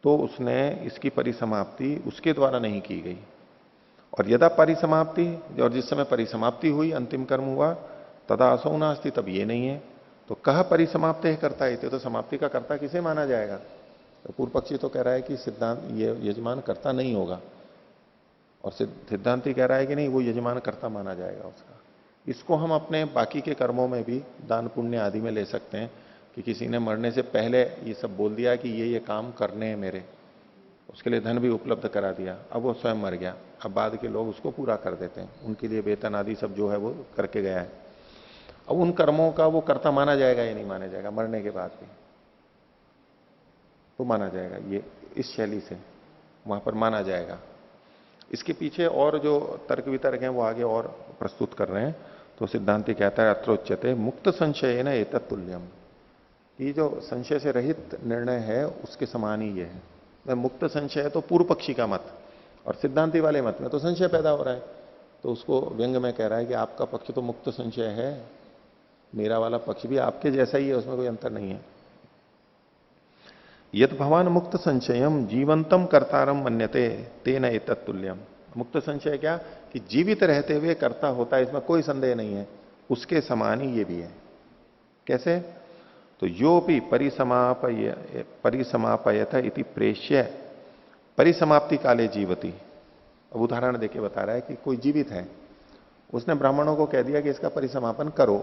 [SPEAKER 1] तो उसने इसकी परिसमाप्ति उसके द्वारा नहीं की गई। और यदा परिसमाप्ति, और जिस समय परिसमाप्ति हुई, अंतिम कर्म हुआ, तदा असौ नास्ति, तब ये नहीं है। तो कह परिसमाप्त है करता है, तो समाप्ति का कर्ता किसे माना जाएगा? तो पूर्व पक्षी तो कह रहा है कि सिद्धांत ये यजमान कर्ता नहीं होगा, और सिद्धांति कह रहा है कि नहीं, वो यजमान कर्ता माना जाएगा उसका। इसको हम अपने बाकी के कर्मों में भी, दान पुण्य आदि में ले सकते हैं कि किसी ने मरने से पहले ये सब बोल दिया कि ये काम करने हैं मेरे, उसके लिए धन भी उपलब्ध करा दिया, अब वो स्वयं मर गया, अब बाद के लोग उसको पूरा कर देते हैं, उनके लिए वेतन आदि सब जो है वो करके गया है। अब उन कर्मों का वो कर्ता माना जाएगा या नहीं माना जाएगा? मरने के बाद भी तो माना जाएगा, ये इस शैली से वहां पर माना जाएगा। इसके पीछे और जो तर्क वितर्क हैं वो आगे और प्रस्तुत कर रहे हैं। तो सिद्धांति कहता है अत्रोच्यते मुक्त संशय न एतत् तुल्यम, ये जो संशय से रहित निर्णय है उसके समान ही ये है। मुक्त संशय है तो पूर्व पक्षी का मत, और सिद्धांति वाले मत में तो संशय पैदा हो रहा है, तो उसको व्यंग में कह रहा है कि आपका पक्ष तो मुक्त संशय है, मेरा वाला पक्ष भी आपके जैसा ही है, उसमें कोई अंतर नहीं है। यद भवान मुक्त संशयम जीवंतम कर्तारम मन्यते तेन एतत् तुल्यम, मुक्त संशय क्या कि जीवित रहते हुए कर्ता होता है, इसमें कोई संदेह नहीं है, उसके समान ही ये भी है। कैसे? तो यो भी परिसमापयत इति प्रेष्य परिसमाप्ति काले जीवती। अब उदाहरण देके बता रहा है कि कोई जीवित है, उसने ब्राह्मणों को कह दिया कि इसका परिसमापन करो,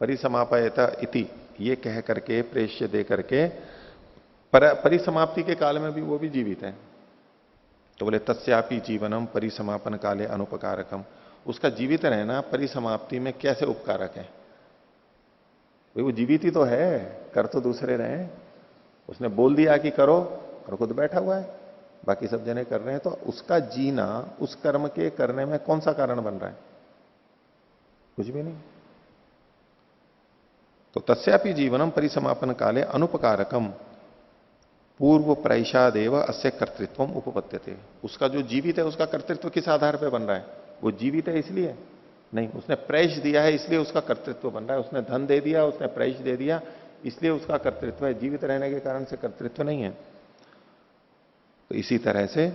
[SPEAKER 1] परिसमापयत इति ये कह करके, प्रेष्य दे करके, परिसमाप्ति के काल में भी वो भी जीवित है, तो बोले तस्यापि जीवनम परिसमापन काले अनुपकारकम, उसका जीवित रहना परिसमाप्ति में कैसे उपकारक है? वो जीवित ही तो है, कर तो दूसरे रहे, उसने बोल दिया कि करो और खुद बैठा हुआ है, बाकी सब जने कर रहे हैं, तो उसका जीना उस कर्म के करने में कौन सा कारण बन रहा है? कुछ भी नहीं। तो तस्यापि जीवनम परिसमापन काले अनुपकारकम पूर्व प्रैषादेव अस्य कर्तृत्व उपपद्यते, उसका जो जीवित है उसका कर्तृत्व किस आधार पर बन रहा है? वो जीवित है इसलिए नहीं, उसने प्रैष दिया है इसलिए उसका कर्तृत्व बन रहा है, उसने धन दे दिया, उसने प्रैष दे दिया इसलिए उसका कर्तृत्व है, जीवित रहने के कारण से कर्तृत्व नहीं है। तो इसी तरह से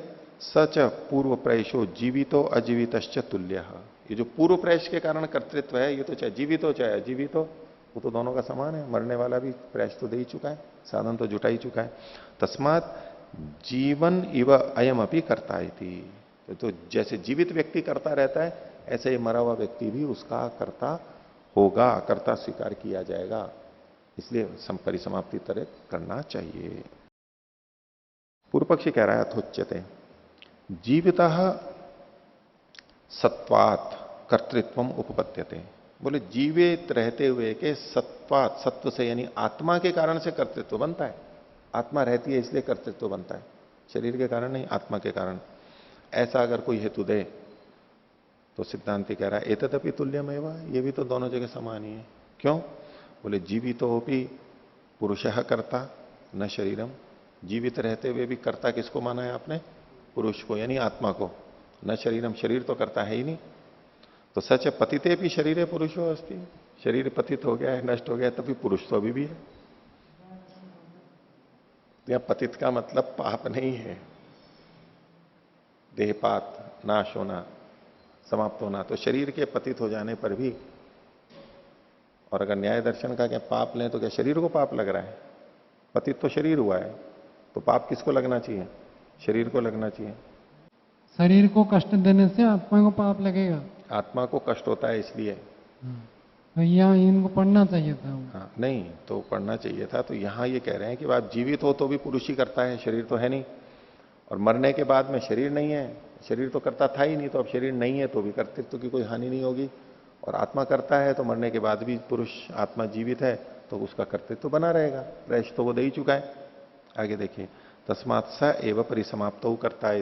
[SPEAKER 1] सच पूर्व प्रैषो जीवितो अजीवितश्च तुल्य, ये जो पूर्व प्रैष के कारण कर्तृत्व है, ये तो चाहे जीवित हो चाहे अजीवित हो, वो तो दोनों का समान है, मरने वाला भी प्रैष तो दे ही चुका है, साधन तो जुटा ही चुका है। तस्मात जीवन इव अयम अपनी करता है, तो जैसे जीवित व्यक्ति करता रहता है ऐसे ही मरा हुआ व्यक्ति भी उसका कर्ता होगा, कर्ता स्वीकार किया जाएगा, इसलिए परिसमाप्ति तरह करना चाहिए। पूर्व पक्षी कह रहा है अथोच्यते जीवितः सत्वात् कर्तृत्वम उपपद्यते, बोले जीवित रहते हुए के सत्वात्, सत्व से यानी आत्मा के कारण से कर्तृत्व बनता है, आत्मा रहती है इसलिए कर्तृत्व बनता है, शरीर के कारण नहीं, आत्मा के कारण। ऐसा अगर कोई हेतु दे तो सिद्धांति कह रहा है एतदपि तुल्यमेव, ये भी तो दोनों जगह समान ही है। क्यों? बोले जीवितो भी पुरुषः कर्ता न शरीरम, जीवित रहते हुए भी कर्ता किसको माना है आपने? पुरुष को, यानी आत्मा को, न शरीरम, शरीर तो करता है ही नहीं। तो सच पतिते भी शरीर पुरुषो अस्ति, शरीर पतित हो गया है, नष्ट हो गया है, तभी पुरुष तो अभी भी है। यह पतित का मतलब पाप नहीं है, देहपात, नाश होना, समाप्त होना। तो शरीर के पतित हो जाने पर भी, और अगर न्याय दर्शन का क्या पाप लें तो क्या शरीर को पाप लग रहा है? पतित तो शरीर हुआ है, तो पाप किसको लगना चाहिए? शरीर को लगना चाहिए।
[SPEAKER 4] शरीर को कष्ट देने से आत्मा को पाप लगेगा,
[SPEAKER 1] आत्मा को कष्ट होता है इसलिए।
[SPEAKER 4] तो यहाँ इनको पढ़ना चाहिए था।
[SPEAKER 1] हाँ, नहीं तो पढ़ना चाहिए था। तो यहां ये कह रहे हैं कि आप जीवित हो तो भी पुरुष ही करता है, शरीर तो है नहीं, और मरने के बाद में शरीर नहीं है, शरीर तो करता था ही नहीं, तो अब शरीर नहीं है तो भी कर्तृत्व की कोई हानि नहीं होगी। और आत्मा करता है तो मरने के बाद भी पुरुष आत्मा जीवित है तो उसका कर्तृत्व बना रहेगा, प्रयश तो वो दे ही चुका है। आगे देखिए, तस्मात् स एव परिसमाप्त कर्ता है,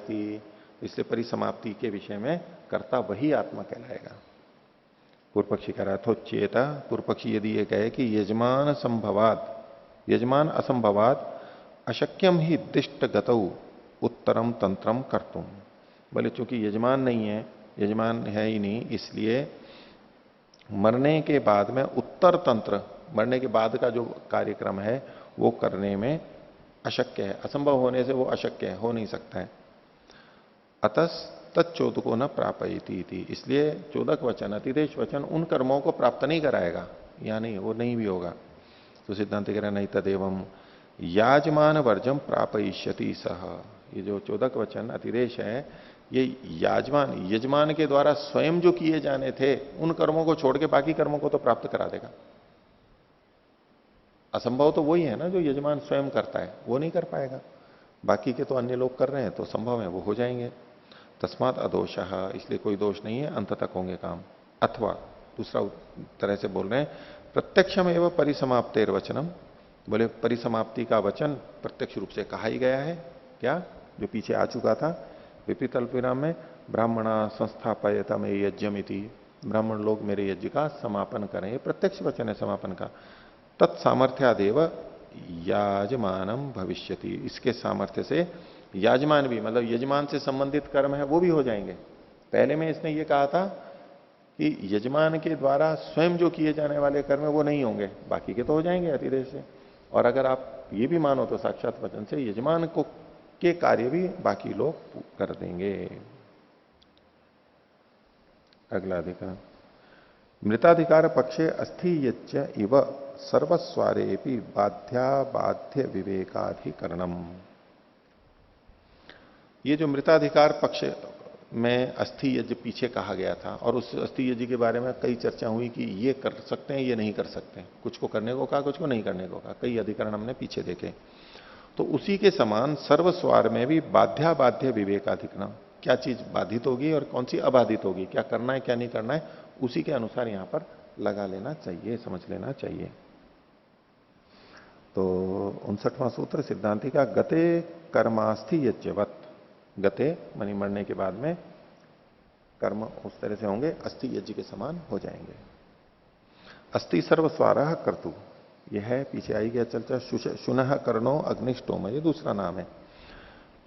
[SPEAKER 1] इसलिए परिसमाप्ति के विषय में कर्ता वही आत्मा कहलाएगा। पूर्व पक्षी कह रहा था चेता, पूर्व पक्षी यदि ये कहे कि यजमान संभवाद, यजमान असंभवाद अशक्यम ही दिष्ट गतौ उत्तरम तंत्रम कर्तुम, बोले चूंकि यजमान नहीं है, यजमान है ही नहीं, इसलिए मरने के बाद में उत्तर तंत्र, मरने के बाद का जो कार्यक्रम है वो करने में अशक्य है, असंभव होने से वो अशक्य है, हो नहीं सकता है। अतः तत्चोदको न प्रापयति, इसलिए चोदक वचन, अतिदेश वचन उन कर्मों को प्राप्त नहीं कराएगा, या नहीं, वो नहीं भी होगा। तो सिद्धांत कह रहा नहीं तदेवम याजमान वर्जम प्रापयिष्यति सह, ये जो चोदक वचन अतिदेश है ये याजमान, यजमान के द्वारा स्वयं जो किए जाने थे उन कर्मों को छोड़ के बाकी कर्मों को तो प्राप्त करा देगा। असंभव तो वही है ना जो यजमान स्वयं करता है, वो नहीं कर पाएगा, बाकी के तो अन्य लोग कर रहे हैं तो संभव है वो हो जाएंगे। तस्मात अदोषः, इसलिए कोई दोष नहीं है, अंत तक होंगे काम। अथवा दूसरा तरह से बोल रहे हैं प्रत्यक्षम एवं परिसमाप्तेर वचनम, बोले परिसमाप्ति का वचन प्रत्यक्ष रूप से कहा ही गया है, क्या जो पीछे आ चुका था विपरीत अल्पविराम में, ब्राह्मणा संस्थापयता में यज्ञमिति, ब्राह्मण लोग मेरे यज्ञ का समापन करें, ये प्रत्यक्ष वचन है समापन का। तत्सामर्थ्यादेव याजमानम भविष्यति, इसके सामर्थ्य से याजमान भी, मतलब यजमान से संबंधित कर्म है वो भी हो जाएंगे। पहले में इसने ये कहा था कि यजमान के द्वारा स्वयं जो किए जाने वाले कर्म है वो नहीं होंगे, बाकी के तो हो जाएंगे अतिदेश से। और अगर आप ये भी मानो तो साक्षात वचन से यजमान को के कार्य भी बाकी लोग कर देंगे। अगला अधिकार, मृताधिकार पक्षे अस्थि यज्ञ इव सर्वस्वारेपि बाध्य विवेकाधिकरणम, ये जो मृताधिकार पक्ष में अस्थि यज्ञ पीछे कहा गया था और उस अस्थि यज्ञ के बारे में कई चर्चा हुई कि ये कर सकते हैं ये नहीं कर सकते, कुछ को करने को कहा कुछ को नहीं करने को कहा, कई अधिकरण हमने पीछे देखे। तो उसी के समान सर्वस्वार में भी बाध्य विवेकाधिकरण, क्या चीज बाधित होगी और कौन सी अबाधित होगी, क्या करना है क्या नहीं करना है, उसी के अनुसार यहां पर लगा लेना चाहिए, समझ लेना चाहिए। तो 59वां सूत्र सिद्धांति का गते कर्मास्थि यज्ञवत, गते मानी मरने के बाद में कर्म उस तरह से होंगे अस्थि यज्ञ के समान हो जाएंगे। अस्थि सर्वस्वारः कर्तु, यह है पीछे आई गया चलता शुनः कर्णो अग्निष्टोम, ये दूसरा नाम है।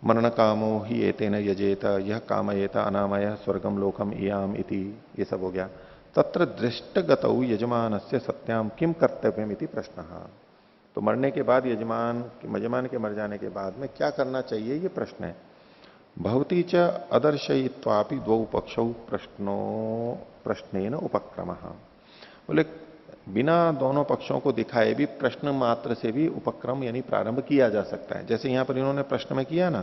[SPEAKER 1] मरण कामो ही एतेन यजेत, यह कामयेत अनामय स्वर्गम लोकम इयाम इति, ये सब हो गया। तत्र दृष्टगतौ यजमानस्य सत्याम किम कर्तव्यम इति प्रश्नः, तो मरने के बाद यजमान के मर जाने के बाद में क्या करना चाहिए ये प्रश्न है। भवती च अदर्शयित्वापि द्वौ पक्षौ प्रश्नेन उपक्रमः, बोले बिना दोनों पक्षों को दिखाए भी प्रश्न मात्र से भी उपक्रम यानी प्रारंभ किया जा सकता है। जैसे यहां पर इन्होंने प्रश्न में किया ना,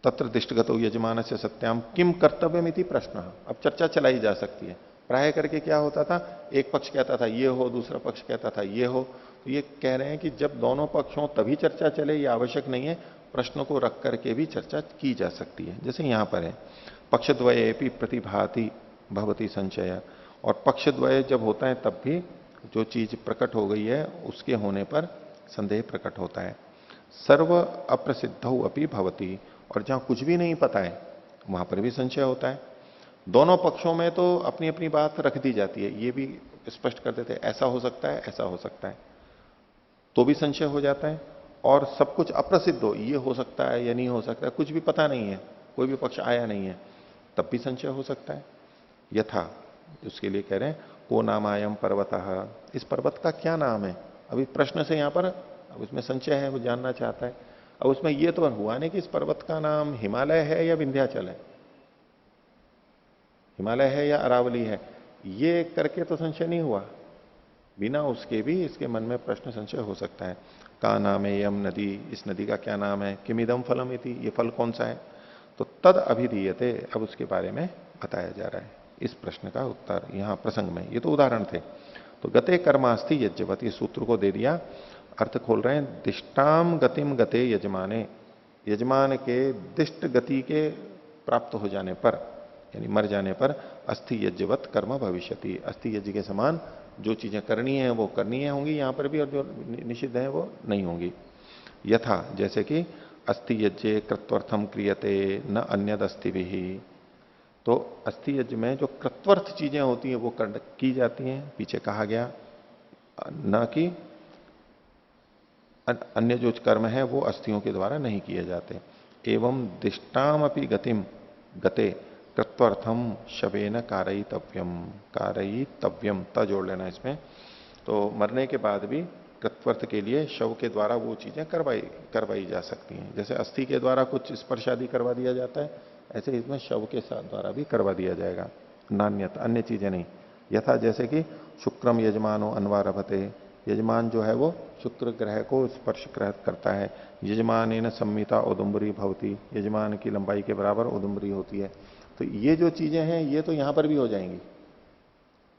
[SPEAKER 1] तत्र दिष्टगतो यजमान से सत्याम किम कर्तव्यमिति प्रश्न, अब चर्चा चलाई जा सकती है। प्राय करके क्या होता था, एक पक्ष कहता था ये हो, दूसरा पक्ष कहता था ये हो, तो ये कह रहे हैं कि जब दोनों पक्ष हो तभी चर्चा चले, ये आवश्यक नहीं है, प्रश्नों को रख करके भी चर्चा की जा सकती है। जैसे यहां पर है पक्षद्वयेपि प्रतिभाति भवती संशय, और पक्षद्वय जब होता है तब भी जो चीज प्रकट हो गई है उसके होने पर संदेह प्रकट होता है। सर्व अप्रसिद्धौ अपि भवती, और जहां कुछ भी नहीं पता है वहां पर भी संशय होता है। दोनों पक्षों में तो अपनी अपनी बात रख दी जाती है, ये भी स्पष्ट कर देते हैं ऐसा हो सकता है ऐसा हो सकता है, तो भी संशय हो जाता है। और सब कुछ अप्रसिद्ध हो, ये हो सकता है या नहीं हो सकता है, कुछ भी पता नहीं है, कोई भी पक्ष आया नहीं है, तब भी संशय हो सकता है। यथा उसके लिए कह रहे हैं को नामायम पर्वतः, इस पर्वत का क्या नाम है, अभी प्रश्न से यहां पर अब उसमें संशय है, वो जानना चाहता है। अब उसमें ये तो हुआ नहीं कि इस पर्वत का नाम हिमालय है या विंध्याचल है, हिमालय है या अरावली है, ये करके तो संशय नहीं हुआ, बिना उसके भी इसके मन में प्रश्न संशय हो सकता है। का नाम है यम नदी, इस नदी का क्या नाम है, किमिदम फलम इति, ये फल कौन सा है, तो तद अभिधीयते, अब उसके बारे में बताया जा रहा है। इस प्रश्न का उत्तर यहां प्रसंग में, ये तो उदाहरण थे। तो गते कर्मास्थि यज्ञवत, ये सूत्र को दे दिया, अर्थ खोल रहे हैं दिष्टाम गतिम गते यजमाने, यजमान के दिष्ट गति के प्राप्त हो जाने पर, यानी मर जाने पर अस्थि यज्ञवत कर्म भविष्यति, अस्थि यज्ञ के समान जो चीजें करनी है वो करनी है होंगी यहां पर भी, और जो निषिद्ध है वो नहीं होंगी। यथा जैसे कि अस्थि यज्ञ कृत्वर्थम क्रियते न अन्यद अस्थि भी, तो अस्थि यज्ञ में जो कृत्वर्थ चीजें होती हैं वो की जाती हैं, पीछे कहा गया, न कि अन्य जो कर्म है वो अस्थियों के द्वारा नहीं किए जाते। एवं दिष्टाम अपनी गतिम गते कृत्वर्थम शवेन कारयितव्यम, त जोड़ लेना इसमें। तो मरने के बाद भी कृत्वर्थ के लिए शव के द्वारा वो चीजें करवाई जा सकती हैं। जैसे अस्थि के द्वारा कुछ स्पर्श आदि करवा दिया जाता है, ऐसे इसमें शव के साथ द्वारा भी करवा दिया जाएगा, नान्यत अन्य चीजें नहीं। यथा जैसे कि शुक्रम यजमानो अन्वारभते, यजमान जो है वो शुक्र ग्रह को स्पर्श करता है। यजमान संमिता उदुम्बरी भवती, यजमान की लंबाई के बराबर उदुम्बरी होती है। तो ये जो चीजें हैं ये तो यहां पर भी हो जाएंगी,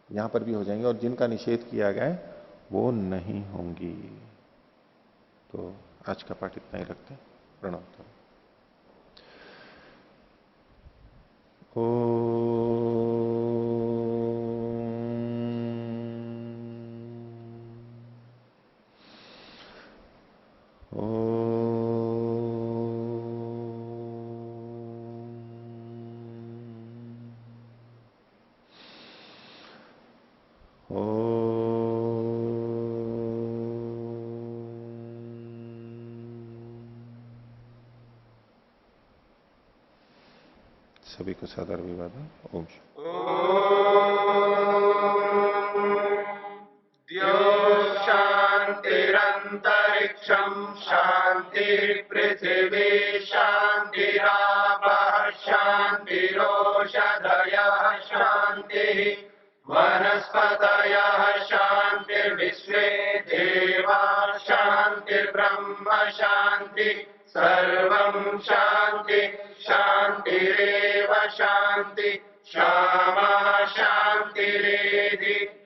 [SPEAKER 1] यहां पर भी हो जाएंगी, और जिनका निषेध किया गया है वो नहीं होंगी। तो आज का पाठ इतना ही रखते हैं। प्रणाम। सभी को सादर अभिवादन। ओम
[SPEAKER 7] शांतिरंतरिक्षम शांति पृथिवी शांतिरापः शांतिरोषधयः शांति वनस्पतयः शांतिर्विश्वे देवा शांतिर्ब्रह्म शांति सर्वं शांति शांतिरेव शांति, शामा शांतिरेधि